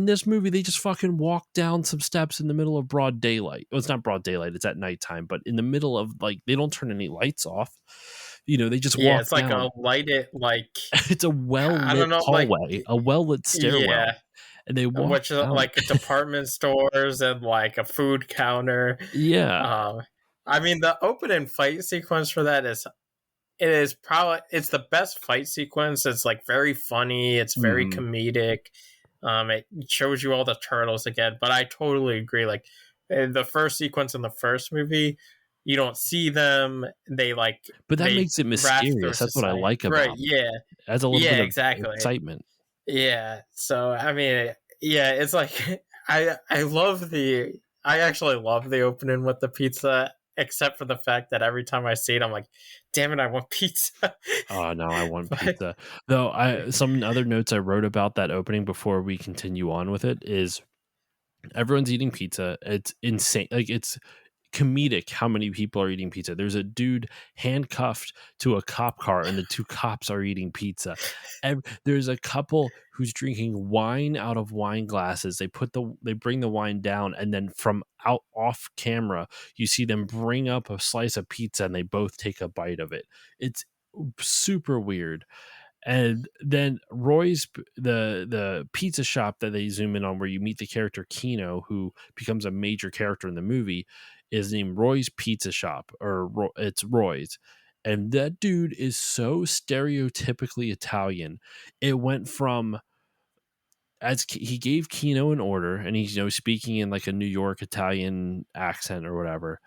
this movie, they just fucking walk down some steps in the middle of broad daylight. Well, it's not broad daylight, it's at nighttime, but in the middle of, like, they don't turn any lights off. They just Yeah, walk it's like down. a lighted, like, It's a I well-lit don't know, like, hallway, a well-lit stairwell, yeah, and they walk which is down. like a department stores and like a food counter. Yeah. Um, I mean, the opening fight sequence for that is probably it's the best fight sequence. It's like very funny. It's very Mhm. comedic. It shows you all the turtles again. But I totally agree. Like the first sequence in the first movie, you don't see them. But that They makes it wrath through mysterious. That's what I society. like Right? about it. Yeah. It adds a little Yeah. bit of Exactly. excitement. Yeah. So I mean, yeah, it's like I actually love the opening with the pizza, except for the fact that every time I see it, I'm like, damn it, I want pizza. Oh, no, I want But pizza. Though, some other notes I wrote about that opening before we continue on with it is everyone's eating pizza. It's insane. Like, it's comedic how many people are eating pizza. There's a dude handcuffed to a cop car, and the two cops are eating pizza. There's a couple who's drinking wine out of wine glasses. They bring the wine down, and then from out off camera, you see them bring up a slice of pizza, and they both take a bite of it. It's super weird. And then the pizza shop that they zoom in on, where you meet the character Kino, who becomes a major character in the movie, is named Roy's Pizza Shop, or it's Roy's. and that dude is so stereotypically Italian. It went from he gave Kino an order, and he's speaking in like a New York Italian accent or whatever.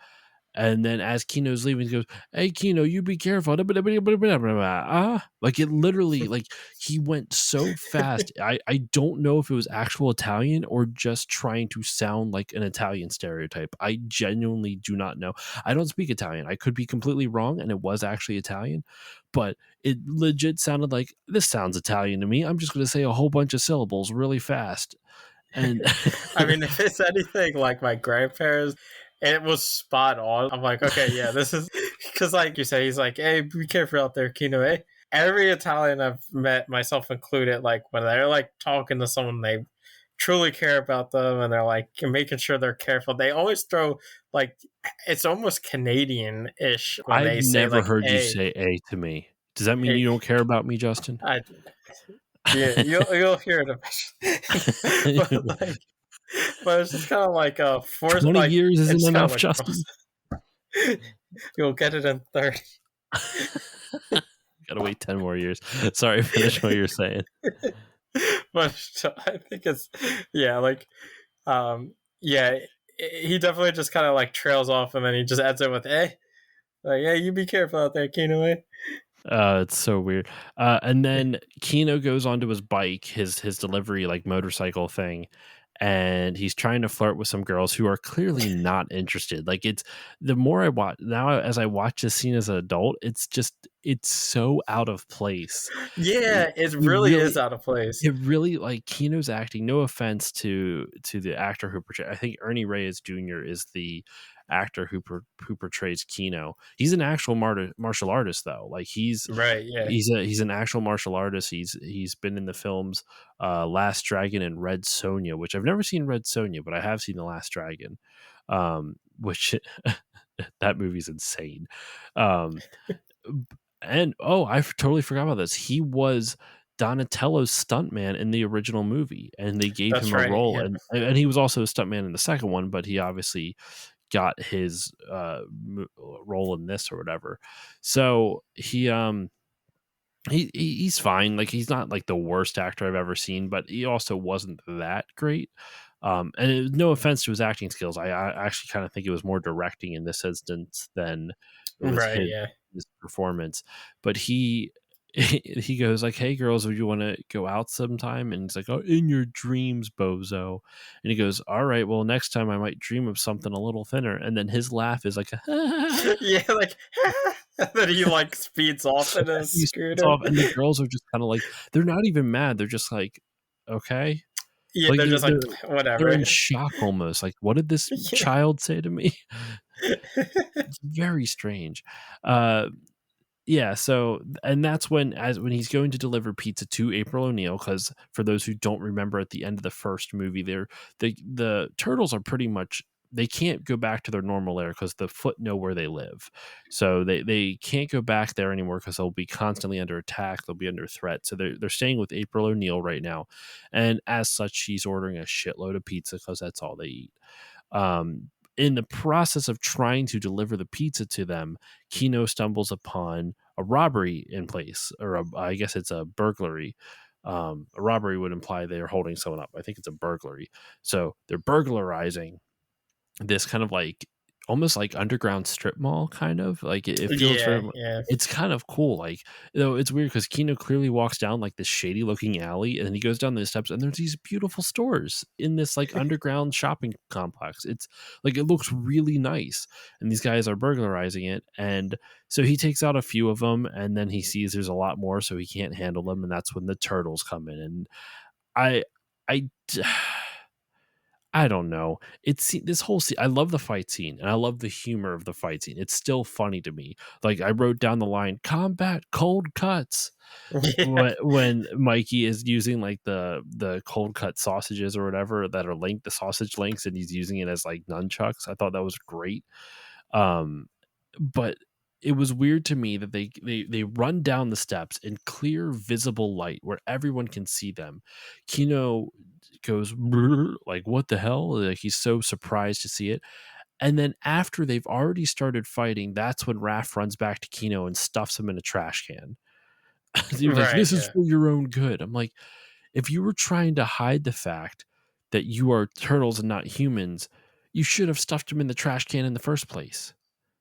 And then as Kino's leaving, he goes, "Hey Kino, you be careful." Like it literally, like he went so fast. I don't know if it was actual Italian or just trying to sound like an Italian stereotype. I genuinely do not know. I don't speak Italian. I could be completely wrong, and it was actually Italian, but it legit sounded like, this sounds Italian to me. I'm just going to say a whole bunch of syllables really fast. And I mean, if it's anything like my grandparents, it was spot on. I'm like, okay, yeah, this is because, like you say, he's like, hey, be careful out there, Kino. Eh? Every Italian I've met, myself included, like when they're like talking to someone they truly care about them and they're like making sure they're careful, they always throw like it's almost Canadian ish when I've they say never like, heard you hey, say "a" to me. Does that mean hey, you don't care about me, Justin? I, yeah, you'll hear it eventually. But like, but it's just kind of like force 20 like years isn't it's kind of enough, like Justin. you'll get it in 30. Gotta wait 10 more years. Sorry, finish what you're saying. But so I think it's yeah, like yeah, he definitely just kind of like trails off and then he just adds it with like, yeah, you be careful out there, Kino. It's so weird. And then Kino goes onto his bike, his delivery like motorcycle thing, and he's trying to flirt with some girls who are clearly not interested. Like it's the more I watch now as I watch this scene as an adult, it's so out of place. It, Yeah, it it really is really out of place. it really like Kino's acting. No offense to the actor who portrays. I think Ernie Reyes Jr. is the actor who portrays Kino. He's an actual martial artist though. Like Right, yeah. he's an actual martial artist. He's been in the films Last Dragon and Red Sonja, which I've never seen Red Sonja, but I have seen The Last Dragon. Which that movie's insane. Um and oh, I totally forgot about this. He was Donatello's stuntman in the original movie, and they gave That's him a right. role, Yeah. and he was also a stuntman in the second one, but he obviously got his role in this or whatever. So he's fine. Like he's not like the worst actor I've ever seen, but he also wasn't that great. No offense to his acting skills, I actually kind of think it was more directing in this instance than it was Right, yeah. his performance. But he goes like, "Hey girls, would you want to go out sometime?" And he's like, "Oh, in your dreams, bozo." And he goes, "All right, well next time I might dream of something a little thinner." And then his laugh is like, Yeah, like and then he like speeds off in his he spits scooter. off, and the girls are just kind of like, they're not even mad. They're just like, okay, Yeah, like they're just like they're whatever. in shock almost. Like, what did this Yeah. child say to me? It's very strange. Uh, yeah, so and that's when he's going to deliver pizza to April O'Neil, because for those who don't remember, at the end of the first movie, the turtles are pretty much, they can't go back to their normal lair because the Foot know where they live, so they can't go back there anymore because they'll be constantly under attack, they'll be under threat. So they're staying with April O'Neil right now, and as such, she's ordering a shitload of pizza because that's all they eat. In the process of trying to deliver the pizza to them, Kino stumbles upon a robbery in place, or I guess it's a burglary. A robbery would imply they're holding someone up. I think it's a burglary. So they're burglarizing this kind of like almost like underground strip mall, kind of like it feels Yeah, very yeah. it's kind of cool. Like, it's weird because Kino clearly walks down like this shady looking alley, and then he goes down these steps, and there's these beautiful stores in this like underground shopping complex. It's like, it looks really nice, and these guys are burglarizing it, and so he takes out a few of them, and then he sees there's a lot more, so he can't handle them, and that's when the turtles come in. And I I I don't know. It's this whole scene. I love the fight scene, and I love the humor of the fight scene. It's still funny to me. Like, I wrote down the line "combat cold cuts" Yeah. when Mikey is using like the cold cut sausages or whatever that are linked, the sausage links, and he's using it as like nunchucks. I thought that was great. Um, but it was weird to me that they run down the steps in clear visible light where everyone can see them. Kino goes, "Brr," like, what the hell? Like, he's so surprised to see it, And then after they've already started fighting, that's when Raph runs back to Kino and stuffs him in a trash can. He was like, Right. "This is Yeah. for your own good." I'm like, if you were trying to hide the fact that you are turtles and not humans, you should have stuffed them in the trash can in the first place.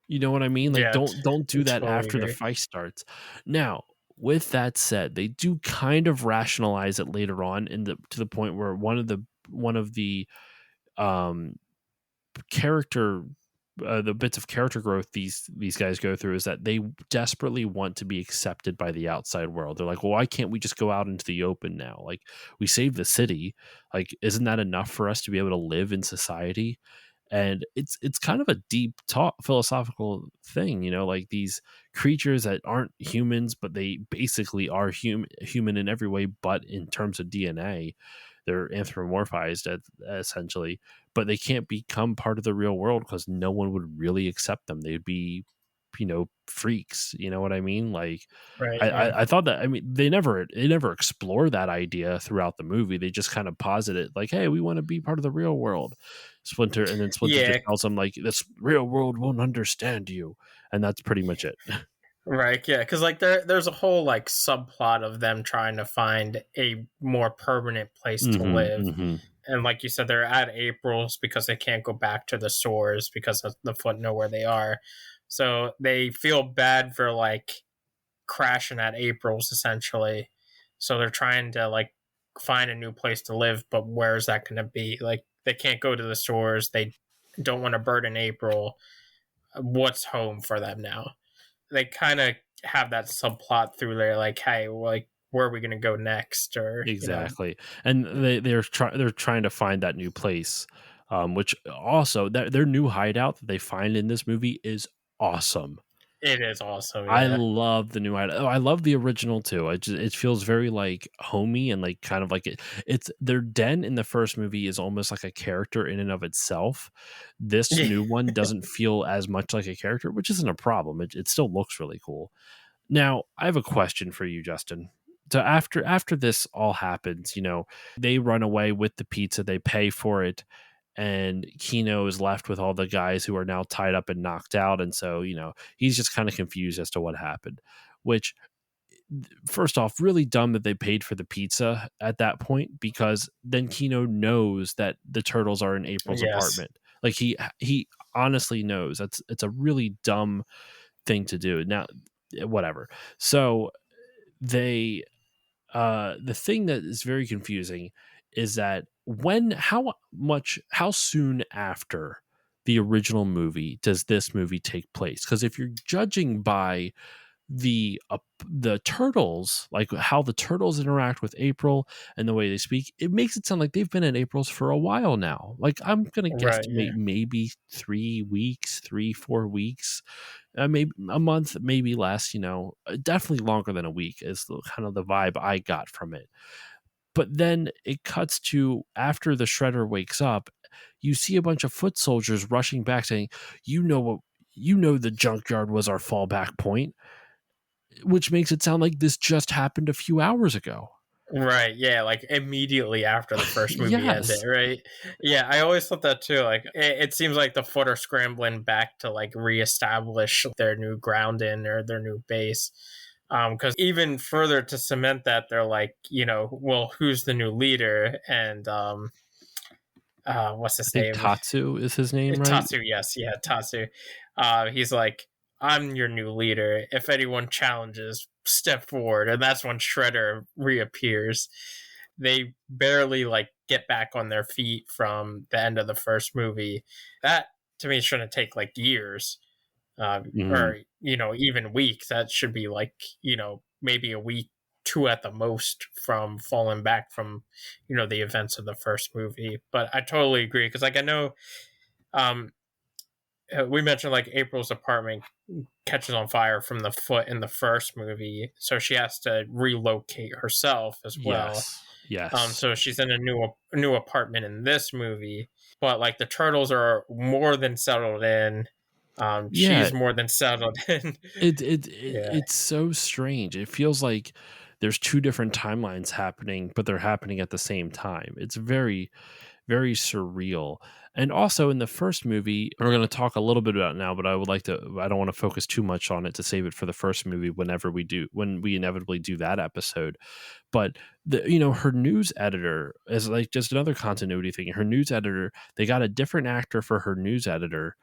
You know what I mean? Like, Yeah. don't do that Totally after the agree. fight starts. Now, with that said, they do kind of rationalize it later on in the to the point where one of the um character the bits of character growth these guys go through is that they desperately want to be accepted by the outside world. They're like, well, why can't we just go out into the open now? Like, we saved the city. Like, isn't that enough for us to be able to live in society? And it's kind of a deep talk philosophical thing, like these creatures that aren't humans, but they basically are human in every way, but in terms of DNA they're anthropomorphized essentially, but they can't become part of the real world because no one would really accept them. They'd be, freaks. You know what I mean? Like, Right. Yeah. I thought that. I mean, they never explore that idea throughout the movie. They just kind of posit it like, "Hey, we want to be part of the real world." Splinter, and then Splinter just Yeah. tells them like, "This real world won't understand you," and that's pretty much it. Right, yeah, because like there's a whole like subplot of them trying to find a more permanent place to Hmm. live, Hmm. and like you said, they're at April's because they can't go back to the stores because of the foot know where they are, so they feel bad for like crashing at April's essentially, so they're trying to like find a new place to live, but where is that going to be? Like they can't go to the stores, they don't want to burden April. What's home for them now? They kind of have that subplot through there, like, hey, like, where are we going to go next? Or, Exactly, and they're trying to find that new place, which also their new hideout that they find in this movie is awesome. it is awesome. I Yeah. love the new hideout. Oh, I love the original too. It feels very like homey and like kind of like it's their den in the first movie is almost like a character in and of itself. This Yeah. new one doesn't feel as much like a character, which isn't a problem. It still looks really cool. Now, I have a question for you, Justin. So after this all happens, they run away with the pizza, they pay for it, and Kino is left with all the guys who are now tied up and knocked out, and so, he's just kind of confused as to what happened, which first off, really dumb that they paid for the pizza at that point because then Kino knows that the turtles are in April's Yes. apartment. Like he honestly knows. It's a really dumb thing to do. Now, whatever. So they the thing that is very confusing is that how soon after the original movie does this movie take place? Because if you're judging by the turtles, like how the turtles interact with April and the way they speak, it makes it sound like they've been in April's for a while now. Like, I'm gonna Right. Yeah. guesstimate maybe 3 weeks, 3 4 weeks, maybe a month, maybe less. Definitely longer than a week is kind of the vibe I got from it. But then it cuts to after the Shredder wakes up, you see a bunch of foot soldiers rushing back saying, what. The junkyard was our fallback point, which makes it sound like this just happened a few hours ago. Right. Yeah. Like immediately after the first movie ended. Yes. Right. Yeah. I always thought that too. Like it seems like the foot are scrambling back to like reestablish their new ground in or their new base. Because even further to cement that, they're like, well, who's the new leader? And what's I his think name? Tatsu is his name, right? Tatsu, yes, yeah, Tatsu. He's like, I'm your new leader. If anyone challenges, step forward. And that's when Shredder reappears. They barely like get back on their feet from the end of the first movie. That to me shouldn't take like years, Mhm. or even weeks. That should be like maybe a week, two at the most from falling back from the events of the first movie. But I totally agree because like I know um we mentioned like April's apartment catches on fire from the foot in the first movie, so she has to relocate herself as well. Yes. Yes. So she's in a new apartment in this movie, but like the turtles are more than settled in. Yeah, She's more than settled in. Yeah. it's so strange. It feels like there's two different timelines happening, but they're happening at the same time. It's very very surreal. And also in the first movie, we're going to talk a little bit about it now, but I don't want to focus too much on it to save it for the first movie when we inevitably do that episode. But her news editor is like just another continuity thing. Her news editor, they got a different actor for her news editor,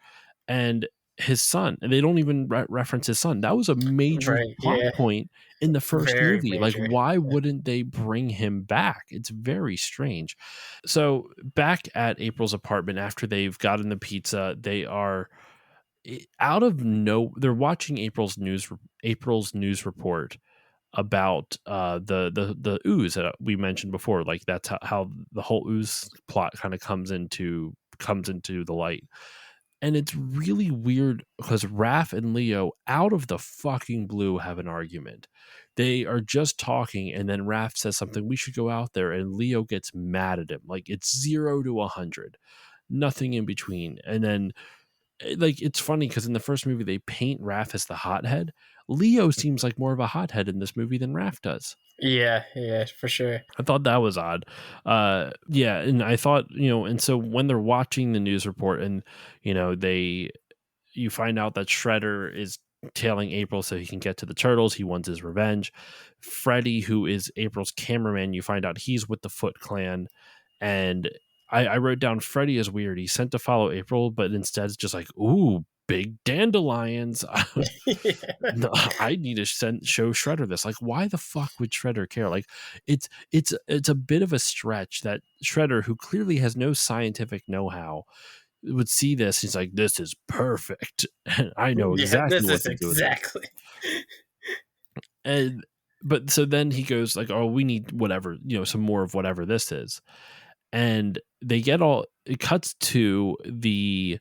and his son, and they don't even reference his son. That was a major Right. plot Yeah. point in the first Very movie. Like, major. why Yeah. wouldn't they bring him back? It's very strange. So back at April's apartment after they've gotten the pizza, they are out of no. They're watching April's news report about the ooze that we mentioned before. Like that's how the whole ooze plot kind of comes into the light. And it's really weird because Raph and Leo, out of the fucking blue, have an argument. They are just talking, and then Raph says something, we should go out there, and Leo gets mad at him. Like it's 0 to 100, nothing in between. And then, like, it's funny because in the first movie, they paint Raph as the hothead. Leo seems like more of a hothead in this movie than Raph does. Yeah. Yeah. For sure. I thought that was odd. Yeah, and I thought, and so when they're watching the news report and, they you find out that Shredder is tailing April so he can get to the turtles. He wants his revenge. Freddy, who is April's cameraman, you find out he's with the Foot Clan. And I wrote down Freddy is weird. He's sent to follow April, but instead it's just like, ooh, big dandelions. Yeah. No, I need to show Shredder this. Like, why the fuck would Shredder care? Like, it's a bit of a stretch that Shredder, who clearly has no scientific know-how, would see this. He's like, this is perfect. And I know Yeah. exactly This what is to do with it. exactly. And but so then he goes like, oh, we need whatever, some more of whatever this is. And it cuts to the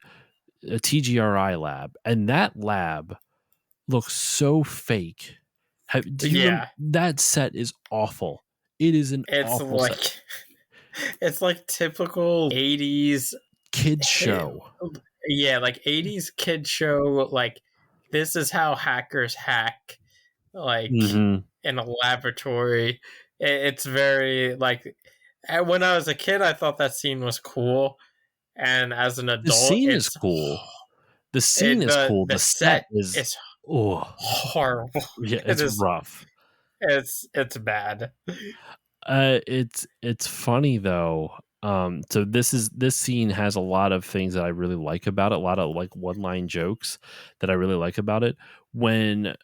TGRI lab, and that lab looks so fake. Do you remember Yeah. that set is awful? It is an It's awful set. like it's like typical 80s. Kids show. Yeah, like 80s kid show. Like, this is how hackers hack, like, Mm-hmm. in a laboratory. It's very, like, when I was a kid, I thought that scene was cool. And as an The adult, scene is cool. The scene is cool. the The set set is, is oh horrible. yeah, It it's is, rough. it's bad. It's funny though. So this scene has a lot of things that I really like about it. A lot of like one line jokes that I really like about it. When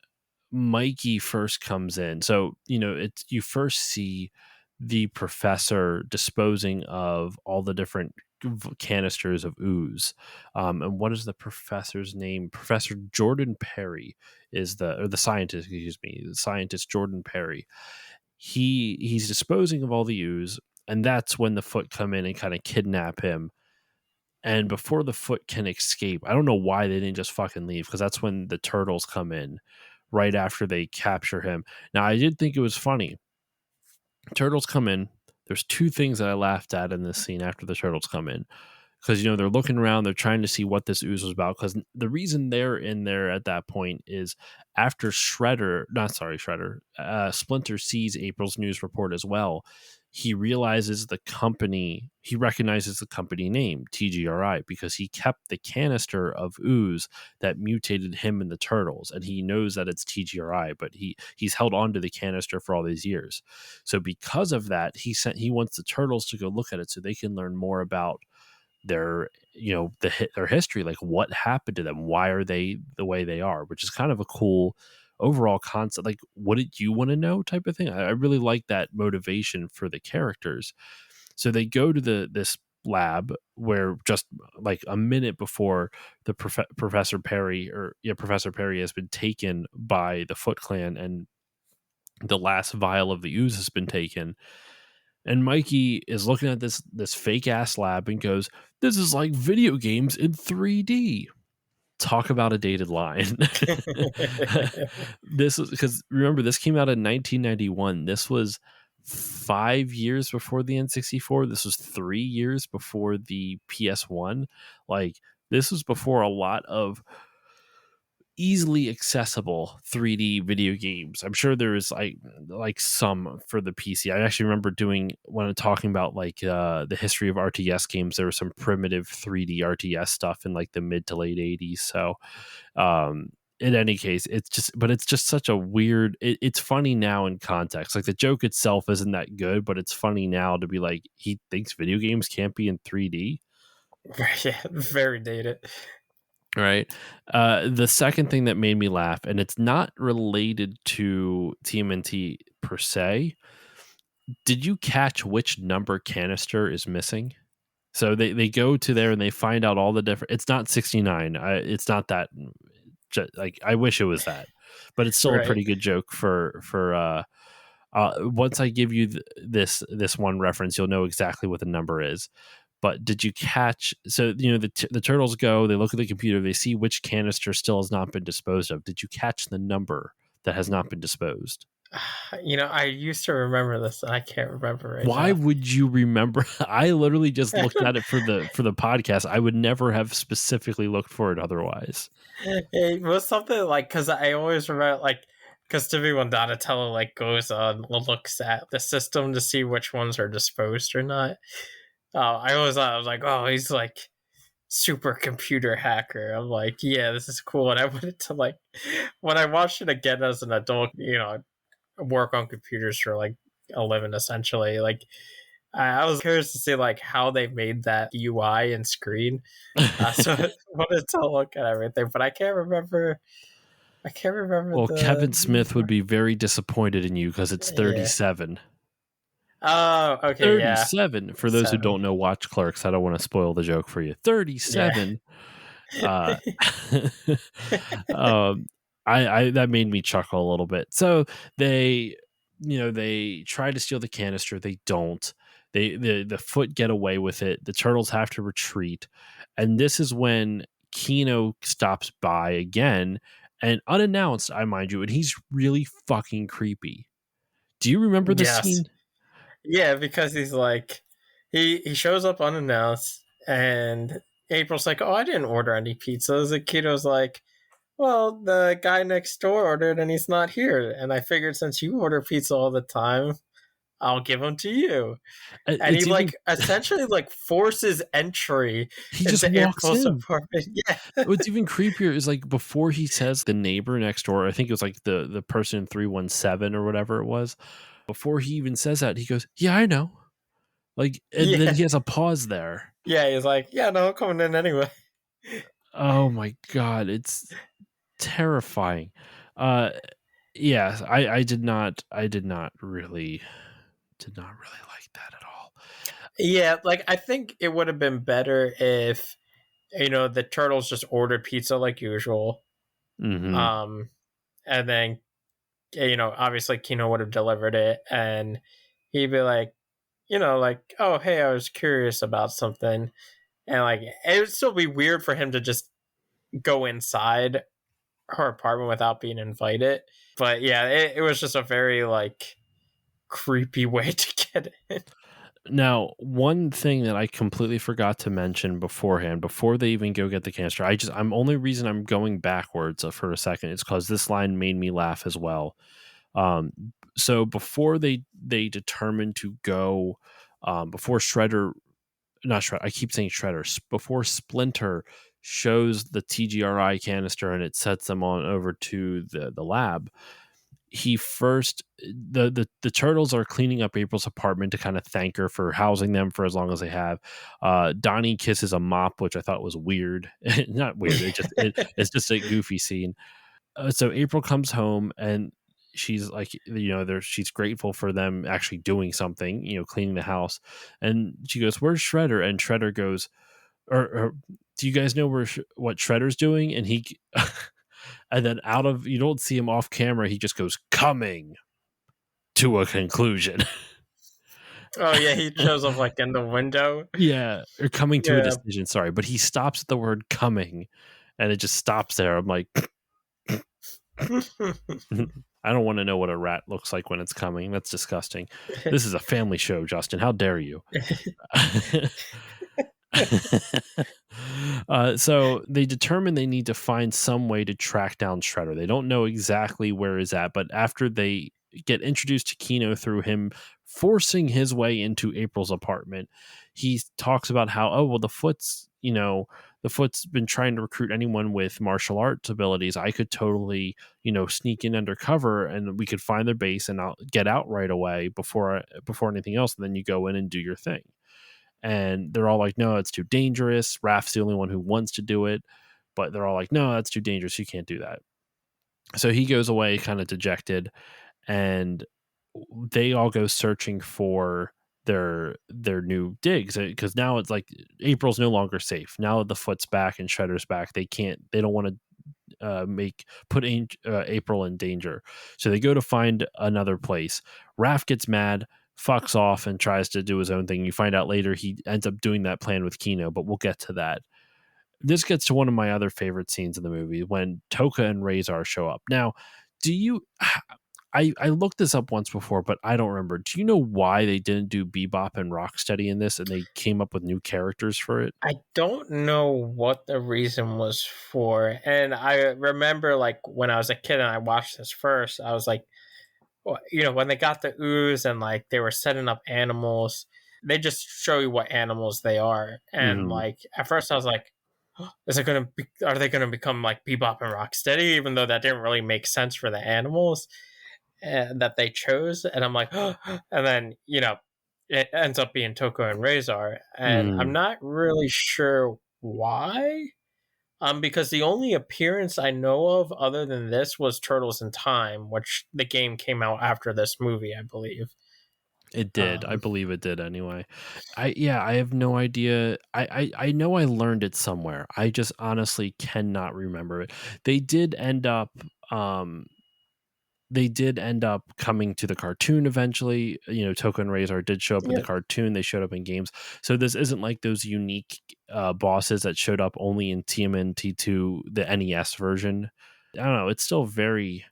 Mikey first comes in, so it's you first see the professor disposing of all the different canisters of ooze. And what is the professor's name? Professor Jordan Perry is the scientist. Excuse me, the scientist Jordan Perry. He's disposing of all the ooze, and that's when the Foot come in and kind of kidnap him. And before the Foot can escape, I don't know why they didn't just fucking leave, because that's when the turtles come in right after they capture him. Now I did think it was funny. Turtles come in. There's two things that I laughed at in this scene after the turtles come in, because they're looking around, they're trying to see what this ooze was about, because the reason they're in there at that point is after Splinter sees April's news report as well. He recognizes the company name TGRI, because he kept the canister of ooze that mutated him and the turtles, and he knows that it's TGRI, but he's held on to the canister for all these years. So because of that, he wants the turtles to go look at it so they can learn more about their their history, like what happened to them, why are they the way they are, which is kind of a cool overall concept. Like, what did you want to know type of thing. I really like that motivation for the characters. So they go to this lab where just like a minute before the Professor Perry has been taken by the Foot Clan, and the last vial of the ooze has been taken. And Mikey is looking at this fake ass lab and goes, "This is like video games in 3D." Talk about a dated line. This is because, remember, this came out in 1991. This was 5 years before the N64. This was 3 years before the PS1. Like, this was before a lot of easily accessible 3D video games. I'm sure there is like some for the PC. I actually remember doing when I'm talking about like the history of RTS games. There was some primitive 3D RTS stuff in like the mid to late 80s. So um, in any case, it's just such a weird. It's funny now in context. Like the joke itself isn't that good, but it's funny now to be like he thinks video games can't be in 3D. Yeah, very dated. Right. The second thing that made me laugh, and it's not related to TMNT per se. Did you catch which number canister is missing? So they go to there and they find out all the different. It's not 69. It's not that. Like I wish it was that, but it's still a Right. pretty good joke for. Once I give you this one reference, you'll know exactly what the number is. But did you catch? So the turtles go. They look at the computer. They see which canister still has not been disposed of. Did you catch the number that has not been disposed? I used to remember this, and I can't remember right Why now. would you remember? I literally just looked at it for the podcast. I would never have specifically looked for it otherwise. It was something like, because I always remember, like, because to me when Donatello like goes on looks at the system to see which ones are disposed or not. I always thought, I was like, oh, he's like supercomputer hacker. I'm like, yeah, this is cool. And I wanted to like, when I watched it again as an adult, work on computers for like a living essentially. Like, I was curious to see like how they made that UI and screen. So I wanted to look at everything, but I can't remember. I can't remember Well, the Kevin Smith would be very disappointed in you because it's yeah. 37. Oh, okay, yeah, 37. For those who 7. don't know, watch Clerks. I don't want to spoil the joke for you. Yeah, 37. Uh, um, I that made me chuckle a little bit. So they try to steal the canister. They don't. The foot get away with it. The turtles have to retreat, and this is when Kino stops by again and unannounced. I mind you, and he's really fucking creepy. Do you remember the yes, scene? yeah, because he's like, he shows up unannounced, and April's like, "Oh, I didn't order any pizzas." And Kito's like, "Well, the guy next door ordered, and he's not here. And I figured since you order pizza all the time, I'll give them to you." And he It's even like essentially like forces entry he just into walks April's in. apartment. Yeah, What's even creepier is like before he says the neighbor next door, I think it was like the person in 317 or whatever it was. Before he even says that, he goes, "Yeah, I know." Like, and then yeah, he has a pause there. yeah. He's like, "Yeah, no, I'm coming in anyway." Oh my god, it's terrifying. Uh, yeah, I did not really like that at all. Yeah, like I think it would have been better if the turtles just ordered pizza like usual. Hmm. Um, and then obviously Kino would have delivered it, and he'd be like, like, "Oh, hey, I was curious about something," and like it would still be weird for him to just go inside her apartment without being invited. But yeah, it was just a very like creepy way to get in. Now, one thing that I completely forgot to mention beforehand, before they even go get the canister, I'm only reason I'm going backwards for a second is because this line made me laugh as well. Um, so before they determine to go, before Shredder, not Shredder, I keep saying Shredder, before Splinter shows the TGRI canister and it sets them on over to the lab, he first the turtles are cleaning up April's apartment to kind of thank her for housing them for as long as they have. Donnie kisses a mop, which I thought was weird. Not weird. It's just a goofy scene. So April comes home and she's like, she's grateful for them actually doing something, cleaning the house. And she goes, "Where's Shredder?" And Shredder goes, or "Do you guys know what Shredder's doing?" And he and then you don't see him off camera, he just goes, "Coming to a conclusion." Oh yeah, he shows up like in the window. Yeah, or coming to a Yeah. decision, sorry, but he stops at the word "coming," and it just stops there. I'm like, I don't want to know what a rat looks like when it's coming. That's disgusting. This is a family show, Justin. How dare you? So they determine they need to find some way to track down Shredder. They don't know exactly where he's at, but after they get introduced to Kino through him forcing his way into April's apartment, he talks about how, oh, well, the Foot's been trying to recruit anyone with martial arts abilities. I could totally, sneak in undercover and we could find their base and I'll get out right away before anything else. And then you go in and do your thing. And they're all like, no, it's too dangerous. Raph's the only one who wants to do it, but they're all like, no, that's too dangerous. You can't do that. So he goes away kind of dejected, and they all go searching for their new digs, because now it's like April's no longer safe. Now that the Foot's back and Shredder's back, they don't want to put April in danger. So they go to find another place. Raph gets mad, fucks off, and tries to do his own thing. You find out later he ends up doing that plan with Kino, but we'll get to that. This gets to one of my other favorite scenes in the movie when Toka and Razor show up. Now, do you? I looked this up once before, but I don't remember. Do you know why they didn't do Bebop and Rocksteady in this, and they came up with new characters for it? I don't know what the reason was for. And I remember, like, when I was a kid and I watched this first, I was like, well, when they got the ooze and, like, they were setting up animals, they just show you what animals they are. And, Mm-hmm. like, at first I was like, are they going to become like Bebop and Rocksteady, even though that didn't really make sense for the animals that they chose? And I'm like, and then, it ends up being Toko and Razor. And I'm Mm. not really sure why. Because the only appearance I know of other than this was Turtles in Time, which the game came out after this movie, I believe. It did. I Um, believe it did anyway. I have no idea. I know I learned it somewhere. I just honestly cannot remember it. They did end up um they did end up coming to the cartoon eventually. Toka and Razor did show up in the yeah, cartoon. They showed up in games. So this isn't like those unique bosses that showed up only in TMNT2, the NES version. I don't know. It's still very,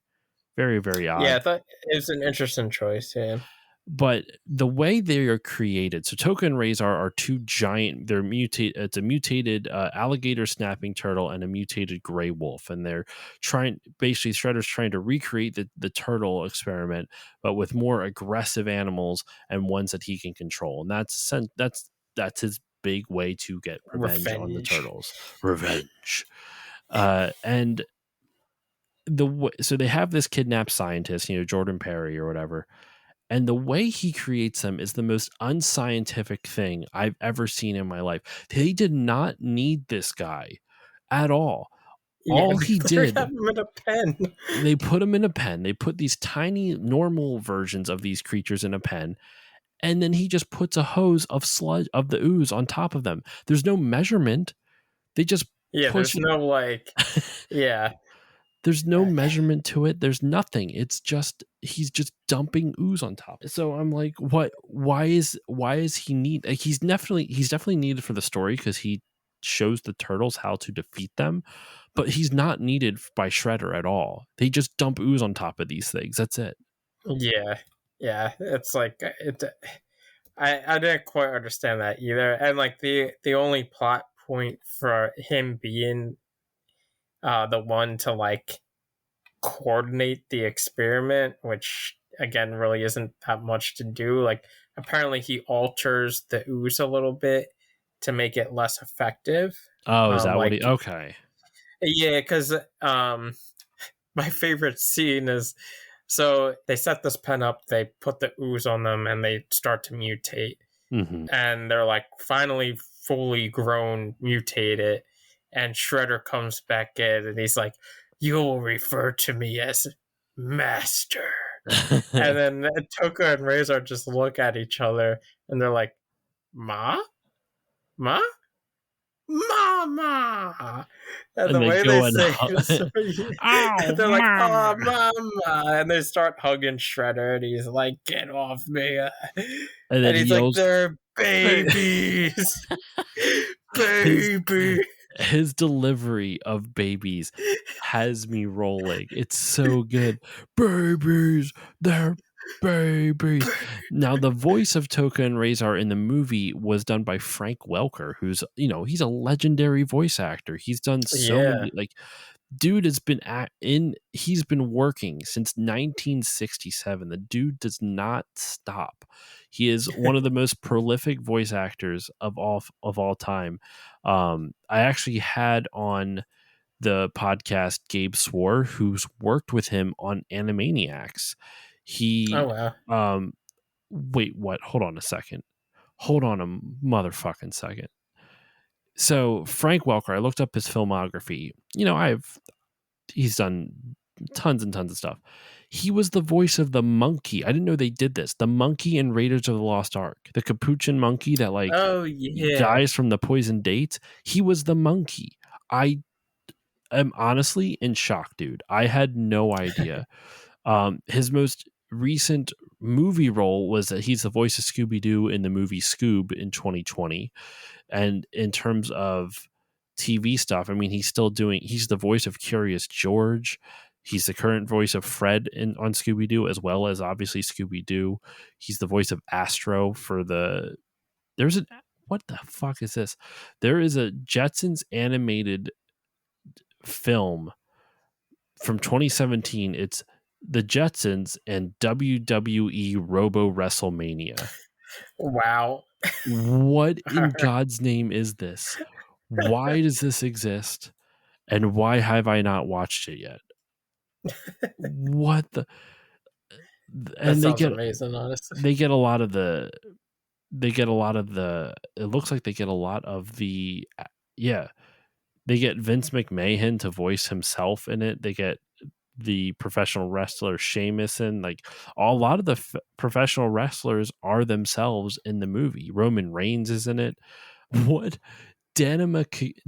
very, very yeah, odd. I thought it was an interesting choice. Yeah, But the way they are created, so Toka and Razor are two giant. They're mutated. It's a mutated alligator snapping turtle and a mutated gray wolf, and they're trying. Basically, Shredder's trying to recreate the turtle experiment, but with more aggressive animals and ones that he can control. And that's his big way to get revenge on the revenge. turtles. Revenge. And so they have this kidnapped scientist, Jordan Perry or whatever, and the way he creates them is the most unscientific thing I've ever seen in my life. They did not need this guy at all. Yeah, All they he literally did, have him in a pen. they put him in a pen. They put these tiny normal versions of these creatures in a pen, and then he just puts a hose of sludge of the ooze on top of them. There's no measurement. They just Yeah, push there's it. no like, yeah, There's no uh, measurement to it. There's nothing. It's just he's just dumping ooze on top. So I'm like, what? Why is he need? Like, he's definitely needed for the story because he shows the turtles how to defeat them, but he's not needed by Shredder at all. They just dump ooze on top of these things. That's it. yeah, yeah. It's like it. I didn't quite understand that either. And like the only plot point for him being the one to like coordinate the experiment, which again really isn't that much to do. Like apparently he alters the ooze a little bit to make it less effective. Oh, is that what he? Like Okay. yeah, because my favorite scene is so they set this pen up, they put the ooze on them, and they start to mutate, Hmm. and they're like finally fully grown, mutated, and Shredder comes back in, and he's like, "You will refer to me as Master." And then Toka and Razor just look at each other, and they're like, "Ma, ma." Mama, and And the they way they go and say it is so, oh, they're like, "Oh, mama, mama," and they start hugging Shredder, and he's like, "Get off me!" and then And he he's like, yells. "They're babies, his baby." his delivery of babies has me rolling. It's so good. Babies, they're babies. Now, the voice of Toka and Razor in the movie was done by Frank Welker, who's, he's a legendary voice actor. He's done so Yeah. many, like, dude has been he's been working since 1967. The dude does not stop. He is one of the most prolific voice actors of all time. I actually had on the podcast Gabe Swore, who's worked with him on Animaniacs. Oh He wow. wait, what? Hold on a second. Hold on a motherfucking second. So Frank Welker, I looked up his filmography. He's done tons and tons of stuff. He was the voice of the monkey. I didn't know they did this. The monkey in Raiders of the Lost Ark, the capuchin monkey that Oh yeah. dies from the poison dates. He was the monkey. I am honestly in shock, dude. I had no idea. His most recent movie role was that he's the voice of Scooby Doo in the movie Scoob in 2020. And in terms of TV stuff, I mean, he's the voice of Curious George. He's the current voice of Fred on Scooby Doo, as well as obviously Scooby Doo. He's the voice of Astro what the fuck is this? There is a Jetsons animated film from 2017. It's the Jetsons and WWE Robo WrestleMania. Wow. What in God's name is this? Why does this exist? And why have I not watched it yet? What the That and sounds amazing, honestly. they get a lot of the it looks like they get a lot of the yeah, they get Vince McMahon to voice himself in it. They get the professional wrestler Sheamus in, like, a lot of the professional wrestlers are themselves in the movie. Roman Reigns is in it. What? Danica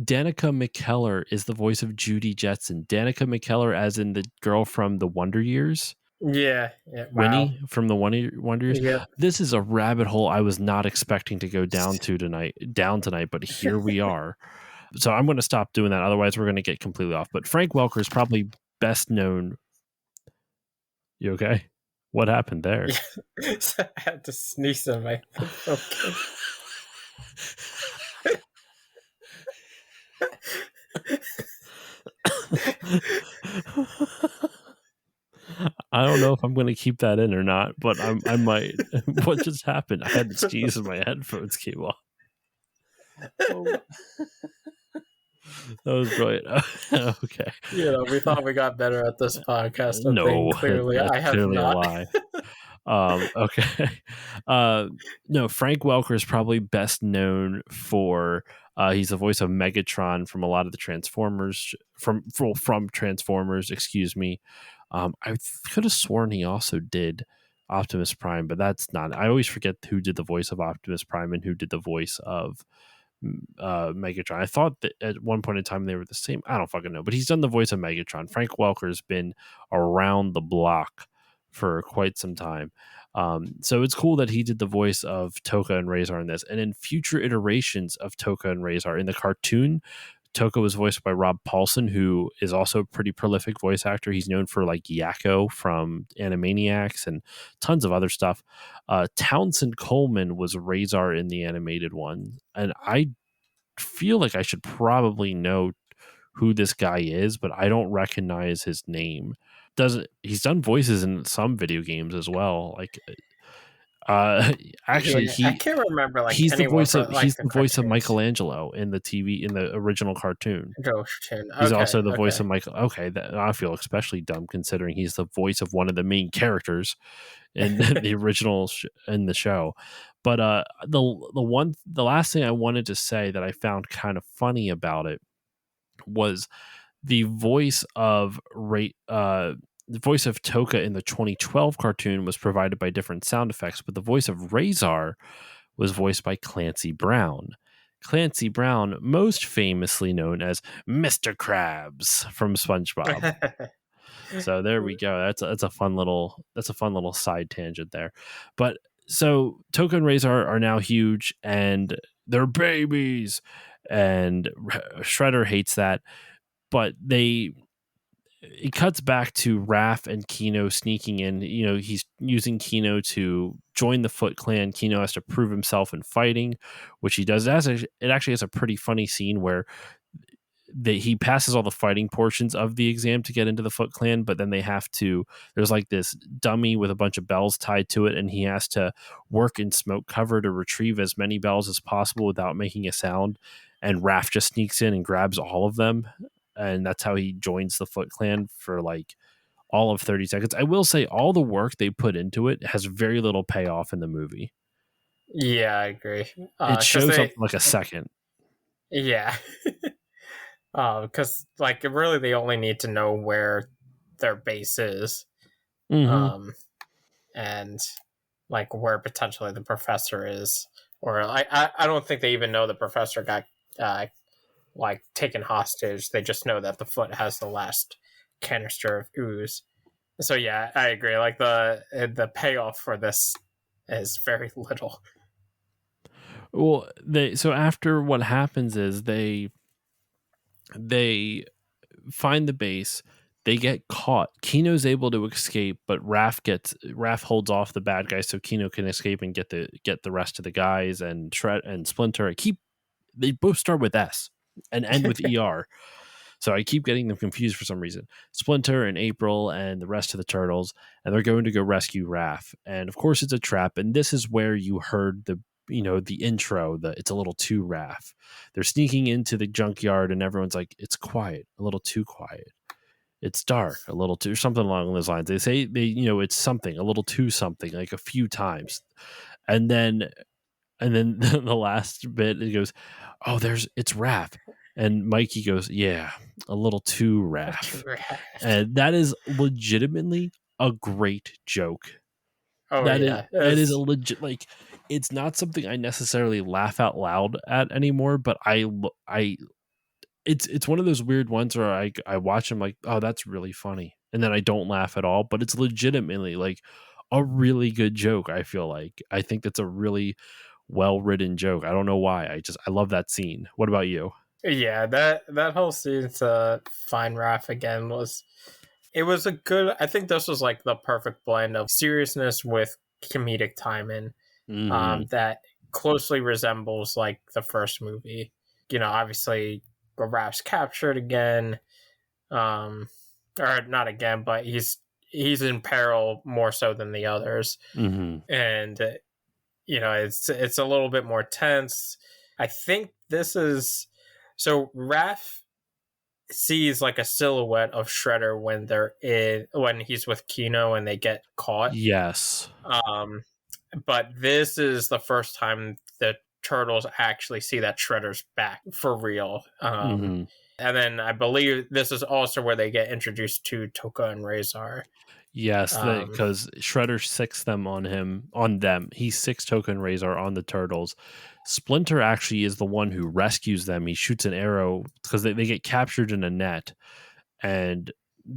McKellar is the voice of Judy Jetson. Danica McKellar, as in the girl from the Wonder Years, Yeah. Yeah. Wow. Winnie from the Wonder Years. Yep. This is a rabbit hole I was not expecting to go down tonight, but here we are. So I'm going to stop doing that. Otherwise, we're going to get completely off. But Frank Welker is probably best known. You okay? What happened there? Yeah. So I had to sneeze in my okay. I don't know if I'm going to keep that in or not, but I might. What just happened? I had to sneeze and my headphones came off. Oh. That was brilliant. Okay. We thought we got better at this podcast. No, Clearly, that's I have clearly a not. lie. Okay. No, Frank Welker is probably best known for he's the voice of Megatron from a lot of the Transformers from Transformers, excuse me. I could have sworn he also did Optimus Prime, but that's not. I always forget who did the voice of Optimus Prime and who did the voice of Megatron. I thought that at one point in time they were the same. I don't fucking know, but he's done the voice of Megatron. Frank Welker's been around the block for quite some time. So it's cool that he did the voice of Toka and Razor in this. And in future iterations of Toka and Razor in the cartoon, Toka was voiced by Rob Paulson, who is also a pretty prolific voice actor. He's known for like Yakko from Animaniacs and tons of other stuff. Townsend Coleman was Razor in the animated one. And I feel like I should probably know who this guy is, but I don't recognize his name. He's done voices in some video games as well. Like actually Yeah, I can't remember like he's the anyone voice of from like the cartoons. Michelangelo in the original cartoon. Goshen. He's Okay, also the voice okay. of Michael. Okay, I feel especially dumb considering he's the voice of one of the main characters in the original in the show. But the last thing I wanted to say that I found kind of funny about it was the voice of the voice of Toka in the 2012 cartoon was provided by different sound effects, but the voice of Razor was voiced by Clancy Brown. Clancy Brown, most famously known as Mr. Krabs from SpongeBob. So there we go. That's a fun little side tangent there. But so Toka and Razor are now huge and they're babies, and Shredder hates that. But it cuts back to Raph and Kino sneaking in. He's using Kino to join the Foot Clan. Kino has to prove himself in fighting, which he does. It actually has a pretty funny scene where he passes all the fighting portions of the exam to get into the Foot Clan, but then there's like this dummy with a bunch of bells tied to it, and he has to work in smoke cover to retrieve as many bells as possible without making a sound. And Raph just sneaks in and grabs all of them, and that's how he joins the Foot Clan for like all of 30 seconds. I will say all the work they put into it has very little payoff in the movie. Yeah, I agree. It Because shows up in like a second. yeah, because like really they only need to know where their base is, Mm-hmm. and like where potentially the professor is, or I don't think they even know the professor got uh, like taken hostage. They just know that the Foot has the last canister of ooze. So yeah, I agree. Like the payoff for this is very little. Well, so after what happens is they find the base. They get caught. Kino's able to escape, but Raph holds off the bad guys so Kino can escape and get the rest of the guys. And Shred and Splinter. They both start with S and end with ER. So I keep getting them confused for some reason. Splinter and April and the rest of the turtles, and they're going to go rescue Raph. And of course, it's a trap. And this is where you heard the intro. It's a little too Raph. They're sneaking into the junkyard, and everyone's like, "It's quiet, a little too quiet. It's dark, a little too something along those lines." They say it's something a little too something like a few times, and then the last bit it goes, "Oh, it's Raph," and Mikey goes, "Yeah, a little too Raph," and that is legitimately a great joke. Oh That is yeah, that is a legit like. It's not something I necessarily laugh out loud at anymore, but it's one of those weird ones where I watch them like, oh, that's really funny, and then I don't laugh at all, but it's legitimately like a really good joke. I think that's a really well written joke. I don't know why. I love that scene. What about you? yeah. That whole scene to find Raph again was it was a good. I think this was like the perfect blend of seriousness with comedic timing. Mm-hmm. That closely resembles like the first movie. Obviously, Raph's captured again, um, or not again, but he's in peril more so than the others, Mm-hmm. and it's a little bit more tense. I think this is so Raph sees like a silhouette of Shredder when he's with Kino and they get caught. Yes. Um, but this is the first time the turtles actually see that Shredder's back for real. Mm-hmm. And then I believe this is also where they get introduced to Toka and Razor. Yes, Um, because Shredder six them on them. He six Token Razor on the turtles. Splinter actually is the one who rescues them. He shoots an arrow because they get captured in a net, and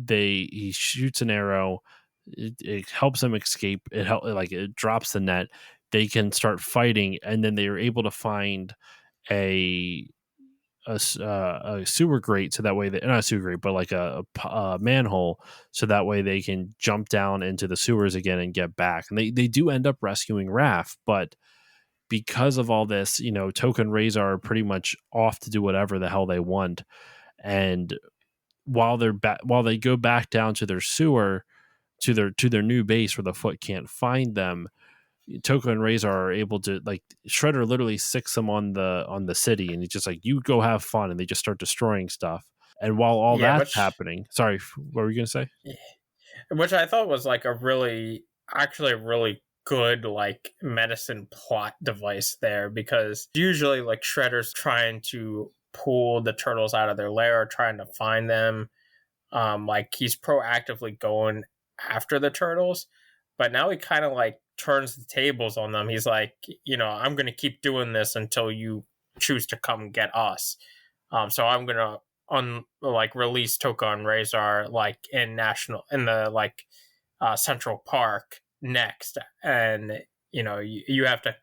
he shoots an arrow. It helps them escape. It drops the net. They can start fighting, and then they are able to find a a sewer grate, so that way not a sewer grate, but like a manhole, so that way they can jump down into the sewers again and get back. And they do end up rescuing Raph, but because of all this, Token and Razor are pretty much off to do whatever the hell they want. And while they go back down to their sewer, to their new base where the Foot can't find them, Toko and Razor are able to, like, Shredder literally sicks them on the city, and he's just like, "You go have fun," and they just start destroying stuff. And while all yeah, that's happening, sorry, what were you gonna say? which I thought was like actually a really good like medicine plot device there, because usually like Shredder's trying to pull the turtles out of their lair, trying to find them. Like he's proactively going after the turtles, but now he kind of like turns the tables on them. He's like, I'm gonna keep doing this until you choose to come get us. So I'm gonna release Toka and Razor like in the like Central Park next, and you have to,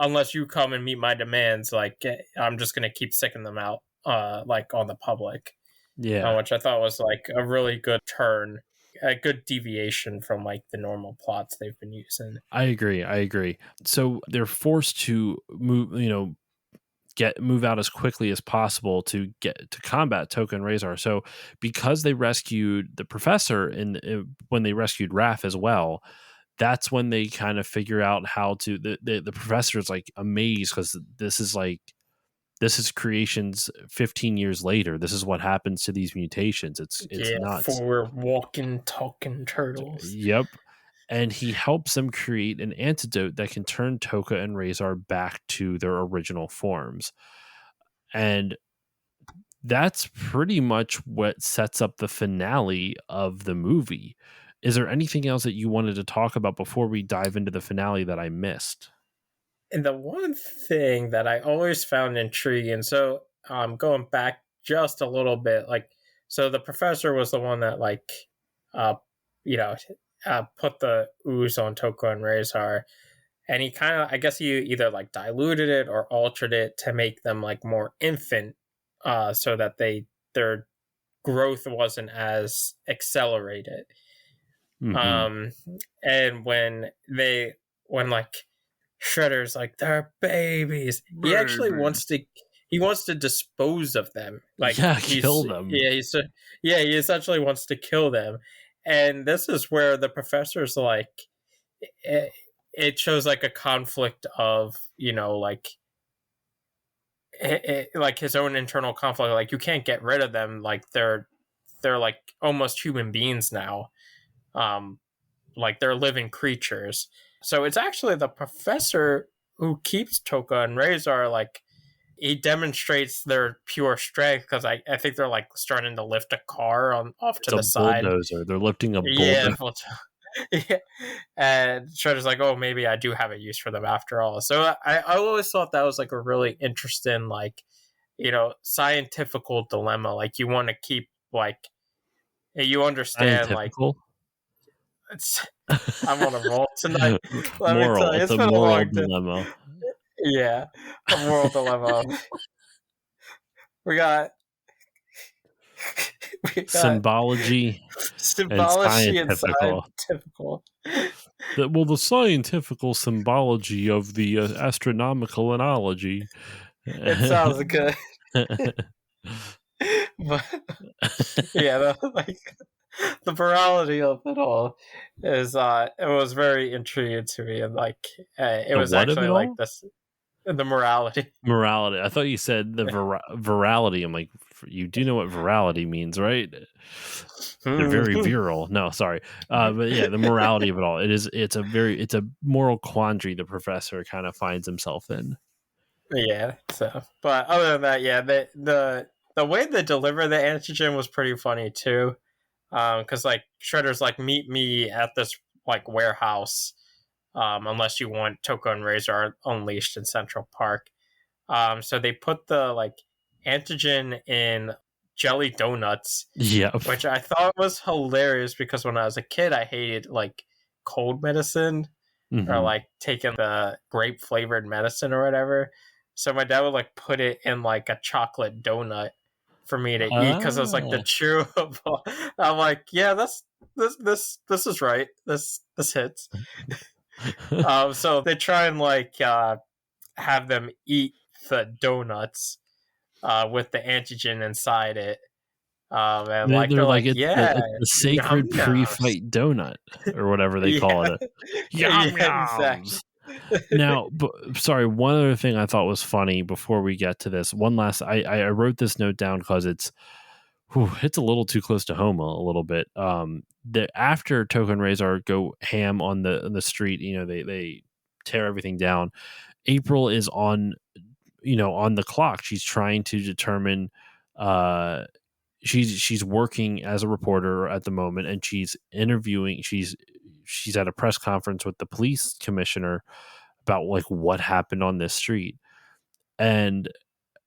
unless you come and meet my demands, like I'm just gonna keep sicking them out like on the public. Yeah, which I thought was like a really good turn, a good deviation from like the normal plots they've been using. I agree. I agree. So they're forced to move, move out as quickly as possible to get to combat Toka and Razor. So because they rescued the professor and when they rescued Raph as well, that's when they kind of figure out how to. The professor is like amazed because this is creations 15 years later. This is what happens to these mutations. It's Yeah, nuts. 4 walking, talking turtles. Yep. And he helps them create an antidote that can turn Toka and Razor back to their original forms. And that's pretty much what sets up the finale of the movie. Is there anything else that you wanted to talk about before we dive into the finale that I missed? And the one thing that I always found intriguing, so going back just a little bit, like, so the professor was the one that like, uh, you know, put the ooze on Toko and Razor, and he kind of, I guess he either like diluted it or altered it to make them like more infant, so that their growth wasn't as accelerated. Hmm. Um, and when like Shredder's like they're babies. Baby. He wants to dispose of them. Like Yeah, kill them. he essentially wants to kill them. And this is where the professor's like it shows like a conflict of, like like his own internal conflict. Like you can't get rid of them. Like they're like almost human beings now. Um, like they're living creatures. So it's actually the professor who keeps Toka and Razor. Like he demonstrates their pure strength because I think they're like starting to lift a car on off It's to a the side. bulldozer. They're lifting a Yeah, bulldozer. yeah. And Shredder's like, oh, maybe I do have a use for them after all. So I always thought that was like a really interesting, like, scientifical dilemma. Like you want to keep like you understand like Scientifical. it's I'm on a roll tonight. Let me tell Moral. you, It's it's a been a moral long day. dilemma. Yeah, a moral dilemma. We got we got Symbology and symbology and scientifical. scientifical. The scientifical symbology of the astronomical analogy. It sounds good, but yeah, like the virality of it all is it was very intriguing to me, and like it The was what of actually it like all? this the morality. Morality. I thought you said the virality. I'm like, you do know what virality means, right? They're very virile. No, sorry. But yeah, the morality of it all. It's a moral quandary the professor kind of finds himself in. Yeah. So, but other than that, yeah, the way they deliver the antigen was pretty funny too. Because like Shredder's like, meet me at this like warehouse, unless you want Toko and Razor unleashed in Central Park. So they put the like antigen in jelly donuts, Yep. which I thought was hilarious because when I was a kid, I hated like cold medicine or Hmm. like taking the grape flavored medicine or whatever. So my dad would like put it in like a chocolate donut for me to eat because it was like the Ah. chewable. I'm like, yeah, this is right. This hits. So they try and like have them eat the donuts with the antigen inside it. And like They're they're like like, yeah, it's the yum sacred yums. pre-fight donut or whatever they Yeah, call it. Yum yeah, exactly. yums. Now, sorry, one other thing I thought was funny before we get to this. One last, I wrote this note down because it's a little too close to home a little bit. The after Token and Razor go ham on the street, they tear everything down. April is on the clock. She's trying to determine. Uh, she's working as a reporter at the moment, and she's interviewing. She's at a press conference with the police commissioner about like what happened on this street, and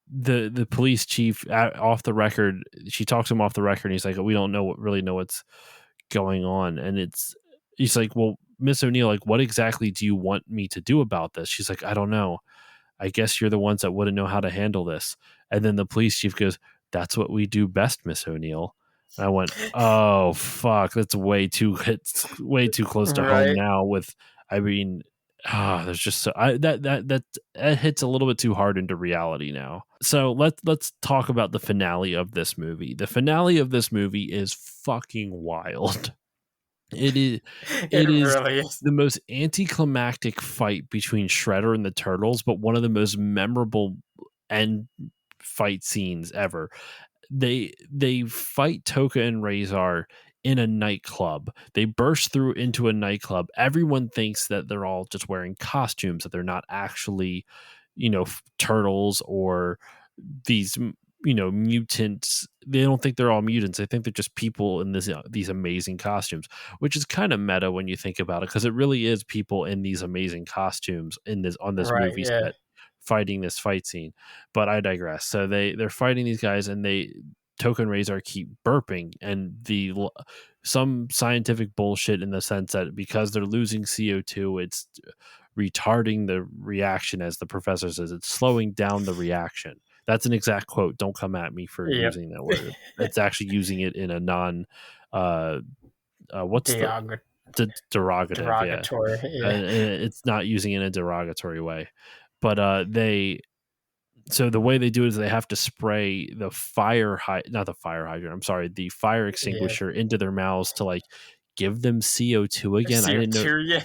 the police chief off the record, she talks to him off the record, and he's like, we don't really know what's going on, and he's like, well, Miss O'Neill, like, what exactly do you want me to do about this? She's like, I don't know. I guess you're the ones that wouldn't know how to handle this. And then the police chief goes, "That's what we do best, Miss O'Neill." And I went, "Oh fuck, that's it's way too close to home Right. now." With, I mean, there's just that hits a little bit too hard into reality now. So let's talk about the finale of this movie. The finale of this movie is fucking wild. It is It it is really is. the most anticlimactic fight between Shredder and the Turtles, but one of the most memorable end fight scenes ever. They fight Toka and Razor in a nightclub. They burst through into a nightclub. Everyone thinks that they're all just wearing costumes, that they're not actually, turtles or these mutants. They don't think they're all mutants. They think they're just people in these amazing costumes, which is kind of meta when you think about it, because it really is people in these amazing costumes in this on this Right. movie Yeah. set fighting this fight scene. But I digress. So they're fighting these guys, and Token Razor keep burping, and some scientific bullshit in the sense that because they're losing CO2, it's retarding the reaction, as the professor says. It's slowing down the reaction. That's an exact quote. Don't come at me for Yep. using that word. It's actually using it in a non uh what's the Derog- derogative, yeah. Derogatory. Yeah. It's not using it in a derogatory way. But so the way they do it is they have to spray not the fire hydrant, I'm sorry, the fire Yeah. extinguisher into their mouths to like give them CO2 again. I didn't know CO2. Yeah.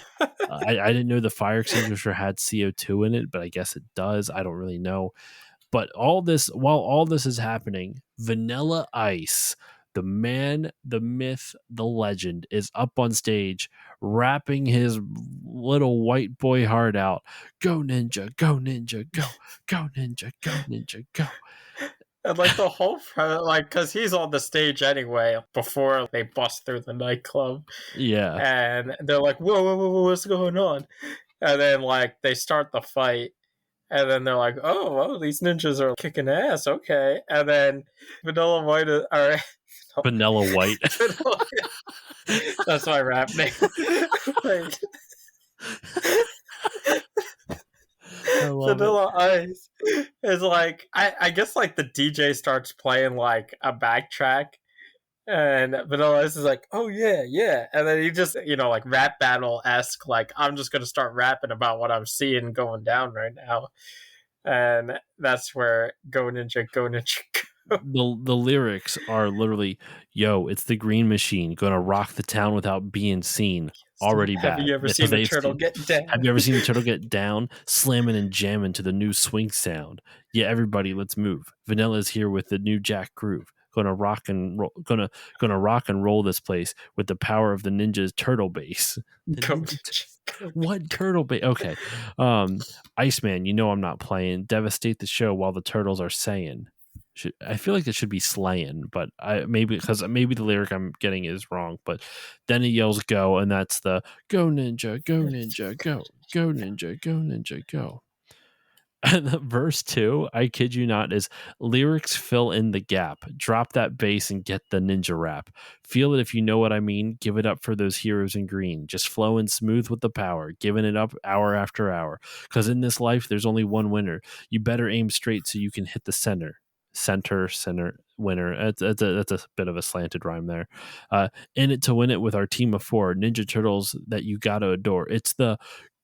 I didn't know the fire extinguisher had CO2 in it, but I guess it does. I don't really know. But while all this is happening, Vanilla Ice, the man, the myth, the legend, is up on stage rapping his little white boy heart out. Go ninja, go ninja, go ninja, go ninja, go. And like the whole like, because he's on the stage anyway before they bust through the nightclub, Yeah. and they're like, "Whoa, whoa, whoa, what's going on?" And then like they start the fight, and then they're like, "Oh, well, these ninjas are kicking ass, okay." And then Vanilla White, or Vanilla White. Vanilla, that's my rap name. Like, I love it. Vanilla Ice is like, I guess like the DJ starts playing like a backtrack, and Vanilla Ice is like, "Oh yeah, yeah," and then he just like rap battle esque, like, I'm just gonna start rapping about what I'm seeing going down right now, and that's where Go Ninja, Go Ninja, Go. The lyrics are literally, "Yo, it's the Green Machine, gonna rock the town without being seen." Already Have bad. you ever Because seen a turtle get have down? you ever seen the turtle get down, slamming and jamming to the new swing sound? Yeah, everybody, let's move. Vanilla's here with the new Jack groove. Gonna rock and roll this place with the power of the ninja's turtle bass. The Go ninja. Ninja, Go. What turtle bait? Okay. Iceman, I'm not playing. Devastate the show while the turtles are saying. I feel like it should be slaying, but maybe the lyric I'm getting is wrong. But then he yells "go," and that's the "go ninja, go ninja, go ninja, go ninja, go." And the verse 2, I kid you not, is lyrics fill in the gap. Drop that bass and get the ninja rap. Feel it if you know what I mean. Give it up for those heroes in green. Just flowing smooth with the power. Giving it up hour after hour. Because in this life, there's only one winner. You better aim straight so you can hit the center. Center, winner. That's a bit of a slanted rhyme there. In it to win it with our team of 4 Ninja Turtles that you gotta adore. It's the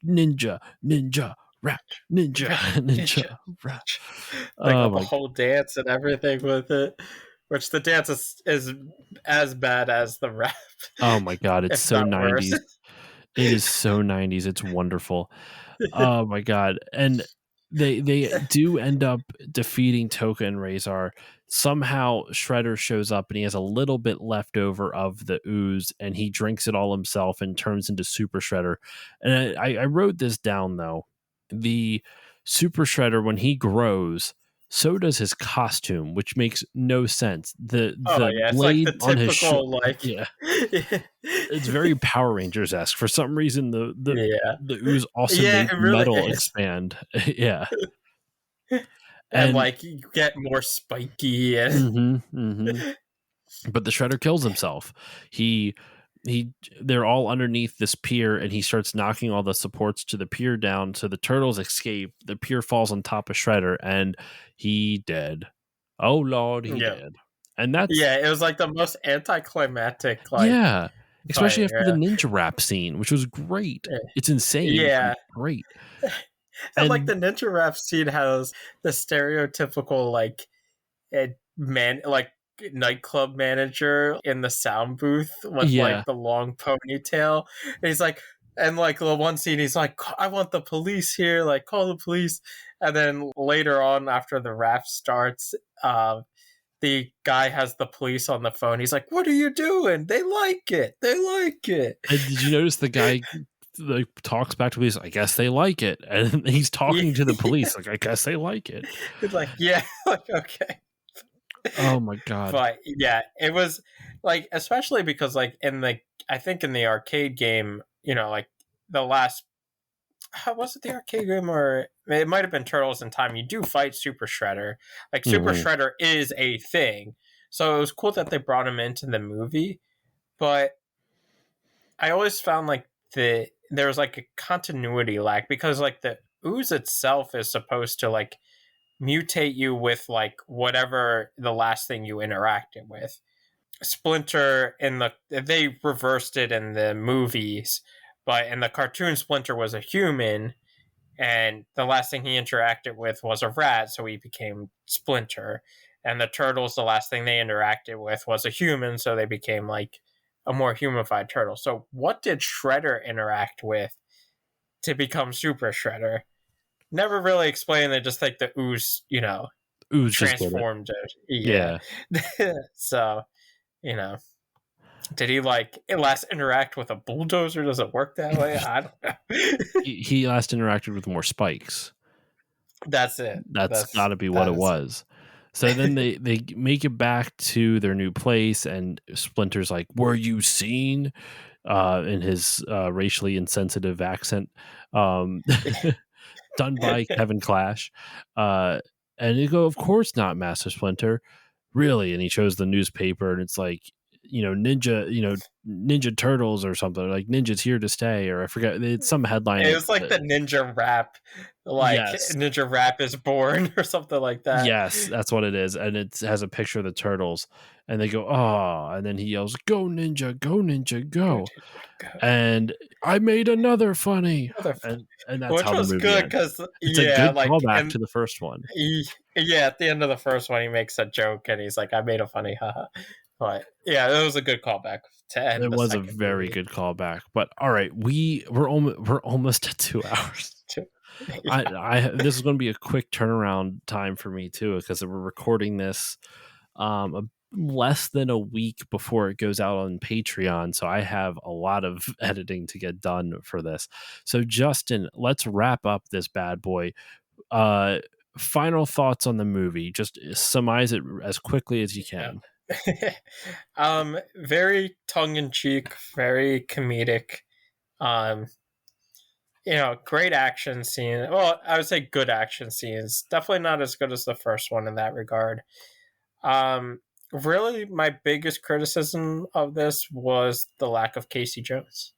ninja, rap, ninja, Rap, ninja, ninja, rap. ninja. They Oh got the my! whole dance and everything with it, which the dance is as bad as the rap, Oh my God! It's if so not worse. 90s. It is so 90s. It's wonderful. Oh my God! And they do end up defeating Toka and Razor. Somehow Shredder shows up and he has a little bit left over of the ooze, and he drinks it all himself and turns into Super Shredder. And I wrote this down though. The Super Shredder, when he grows, so does his costume, which makes no sense. Oh The yeah, it's like blade the on his typical like yeah, it's very Power Rangers esque. For some reason, yeah, the ooze also yeah, made it really metal is. expand. Yeah, And and like you get more spiky and mm-hmm. But the Shredder kills himself. He he they're all underneath this pier, and he starts knocking all the supports to the pier down. So the turtles escape. The pier falls on top of Shredder, and he dead. Oh Lord, he Yeah. did. And that's Yeah, it was like the most anticlimactic like yeah, especially fight. after the ninja rap scene, which was great. Yeah. It's insane, but Yeah. it's great. And like the And ninja rap scene has the stereotypical like man like nightclub manager in the sound booth with yeah, like the long ponytail. And he's like, and like the one scene he's like, I want the police here, like call the police. And then later on after the rap starts, the guy has the police on the phone. He's like, what are you doing? They like it, they like it. and did you notice the guy like talks back to police? I guess they like it, and he's Yeah. talking to the police like, I guess they like it. He's like, yeah. Like, okay. Oh my god. But yeah, it was like, especially because like in the, I think in the arcade game, you know, like the last, how was it, the arcade game, or it might have been Turtles in Time, you do fight Super Shredder. Like Super Mhm. Shredder is a thing, so it was cool that they brought him into the movie. But I always found like there was like a continuity lag, because like the ooze itself is supposed to like mutate you with like whatever the last thing you interacted with. Splinter in the, they reversed it in the movies, but in the cartoon Splinter was a human, and the last thing he interacted with was a rat, so he became Splinter. And the turtles, the last thing they interacted with was a human, so they became like a more humanified turtle. So what did Shredder interact with to become Super Shredder? Never really explained. They just like the ooze, you know, Ooze just did it. transformed it. Yeah. Yeah. So, you know, did he like last interact with a bulldozer? Does it work that way? I don't know. He last interacted with more spikes. That's it. That's got to be what That it is was. So then they make it back to their new place, and Splinter's like, "Were you seen?" In his racially insensitive accent, um, done by it. Kevin Clash. And you go, "Of course not, Master Splinter." Really? And he shows the newspaper, and it's like, Ninja Turtles or something, like Ninja's here to stay, or I forget. It's some headline. It was like the ninja rap, like Yes, ninja rap is born or something like that. yes, that's what it is, and it has a picture of the turtles, and they go, "Oh!" And then he yells, "Go Ninja, go Ninja, Go go!" ninja, go. And I made another funny, Motherfucker. and that's Which how the was movie good ends. because It's a yeah, good like callback and to the first one. yeah, at the end of the first one, he makes a joke and he's like, "I made a funny haha." But yeah, that was a good callback to end It the was a second very movie. good callback. But all right, we're almost at 2 hours. Yeah, I this is going to be a quick turnaround time for me too, because we're recording this less than a week before it goes out on Patreon, so I have a lot of editing to get done for this. So Justin, let's wrap up this bad boy. Uh, Final thoughts on the movie. Just surmise it as quickly as you can. yeah. Very tongue in cheek, very comedic. Um, you know, great action scene. Well, I would say good action scenes. Definitely not as good as the first one in that regard. Really, my biggest criticism of this was the lack of Casey Jones.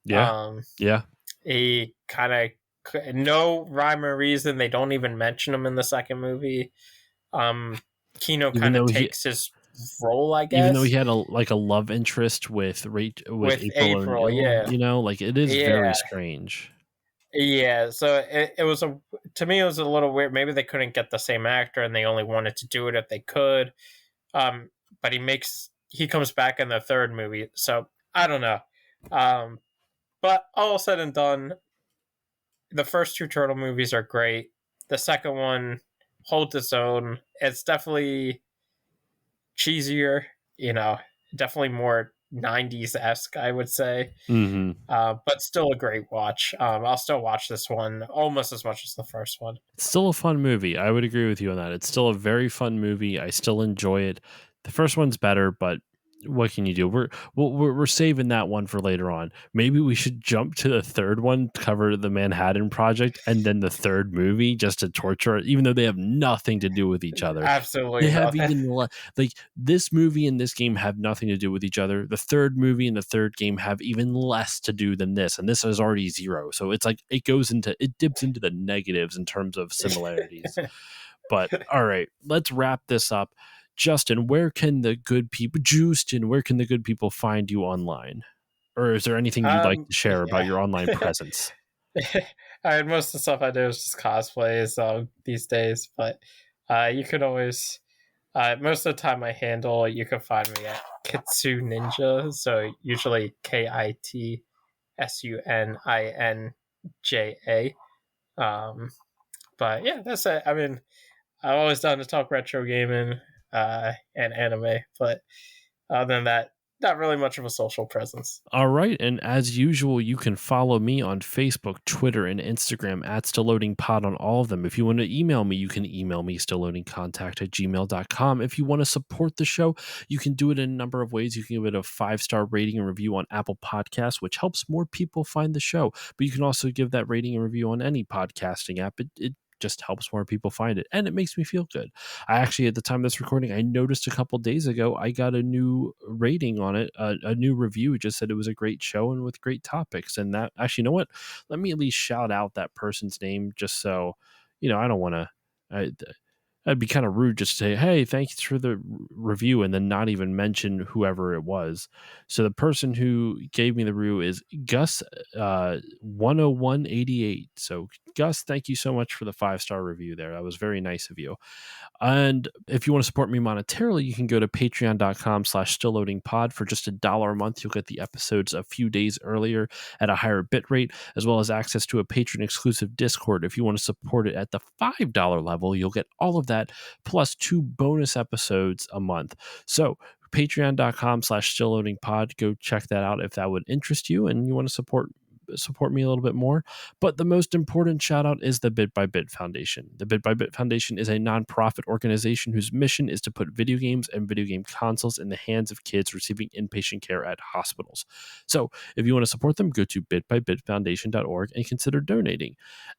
Yeah, Um, yeah. he kind of no rhyme or reason. They don't even mention him in the second movie. Um, Kino Even kind of though he takes his role, I even though he guess, had a love interest with with with April April. O'Neil, Yeah, like it is very yeah, strange. yeah. So it was a, to me it was a little weird. Maybe they couldn't get the same actor and they only wanted to do it if they could. Um, but he comes back in the third movie, so I don't know. Um, but all said and done, the first two turtle movies are great. The second one holds its own. It's definitely cheesier, you know, definitely more 90s esque, I would say. Hmm. But still a great watch. I'll still watch this one almost as much as the first one. It's still a fun movie. I would agree with you on that. It's still a very fun movie. I still enjoy it. The first one's better, but what can you do? We're saving that one for later on. Maybe we should jump to the third one, cover the Manhattan Project, and then the third movie just to torture it, even though they have nothing to do with each other. They Absolutely have nothing. even like this movie and this game have nothing to do with each other. The third movie and the third game have even less to do than this, and this is already zero. So it's like it dips into the negatives in terms of similarities. But all right, let's wrap this up. Justin, where can the good people find you online? Or is there anything you'd like to share about Yeah. your online presence? Most of the stuff I do is just cosplays these days, but you can always most of the time my handle, you can find me at Kitsu Ninja, so usually KITSUNINJA. But yeah, that's it. I mean, I'm always down to talk retro gaming and anime, but other than that, not really much of a social presence. All right. And as usual, you can follow me on Facebook, Twitter, and Instagram at StillLoadingPod on all of them. If you want to email me, you can email me stillloadingcontact@gmail.com. If you want to support the show, you can do it in a number of ways. You can give it a 5-star rating and review on Apple Podcasts, which helps more people find the show. But you can also give that rating and review on any podcasting app. It just helps more people find it, and it makes me feel good. I actually, at the time of this recording, I noticed a couple days ago I got a new rating on it, a new review. Just said it was a great show and with great topics. And that actually, you know what? Let me at least shout out that person's name, just so I don't want to. That'd be kind of rude just to say, hey, thanks for the review, and then not even mention whoever it was. So the person who gave me the review is Gus 10188. So Gus, thank you so much for the 5-star review there. That was very nice of you. And if you want to support me monetarily, you can go to patreon.com/stillloadingpod. For just $1 a month, you'll get the episodes a few days earlier at a higher bit rate, as well as access to a patron exclusive Discord. If you want to support it at the $5 level, you'll get all of that plus 2 bonus episodes a month. So patreon.com/stillloadingpod. Go check that out if that would interest you and you want to support me a little bit more. But the most important shout out is the Bit by Bit Foundation. The Bit by Bit Foundation is a nonprofit organization whose mission is to put video games and video game consoles in the hands of kids receiving inpatient care at hospitals. So if you want to support them, go to bitbybitfoundation.org and consider donating.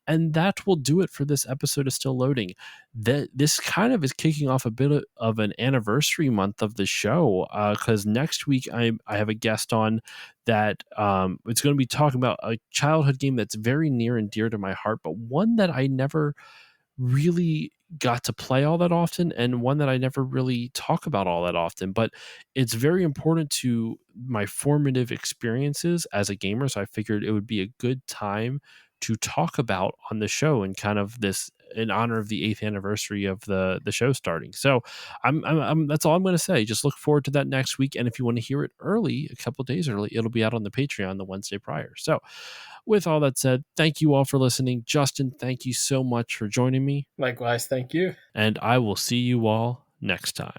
And that will do it for this episode of Still Loading. This kind of is kicking off a bit of an anniversary month of the show, because next week I have a guest on that it's going to be talking about a childhood game that's very near and dear to my heart, but one that I never really got to play all that often, and one that I never really talk about all that often, but it's very important to my formative experiences as a gamer. So I figured it would be a good time to talk about on the show, and kind of this in honor of the 8th anniversary of the show starting. So I'm that's all I'm going to say. Just look forward to that next week. And if you want to hear it early, a couple days early, it'll be out on the Patreon the Wednesday prior. So with all that said, thank you all for listening. Justin, thank you so much for joining me. Likewise, thank you. And I will see you all next time.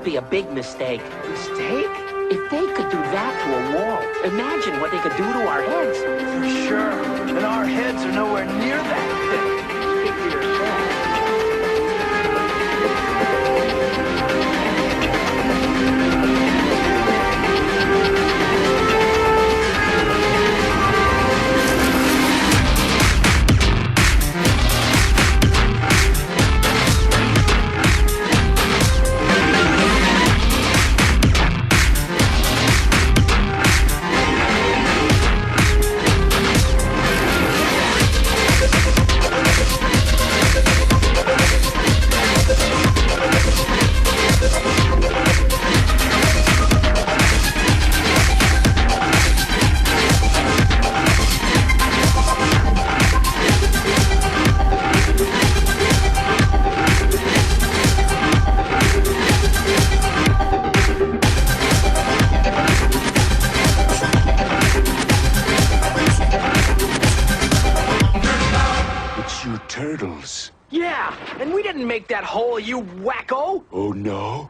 be a big mistake. Mistake? If they could do that to a wall, imagine what they could do to our heads. For sure. And our heads are nowhere near that thick. Speak for yourself. Turtles. Yeah, and we didn't make that hole, you wacko! Oh, no?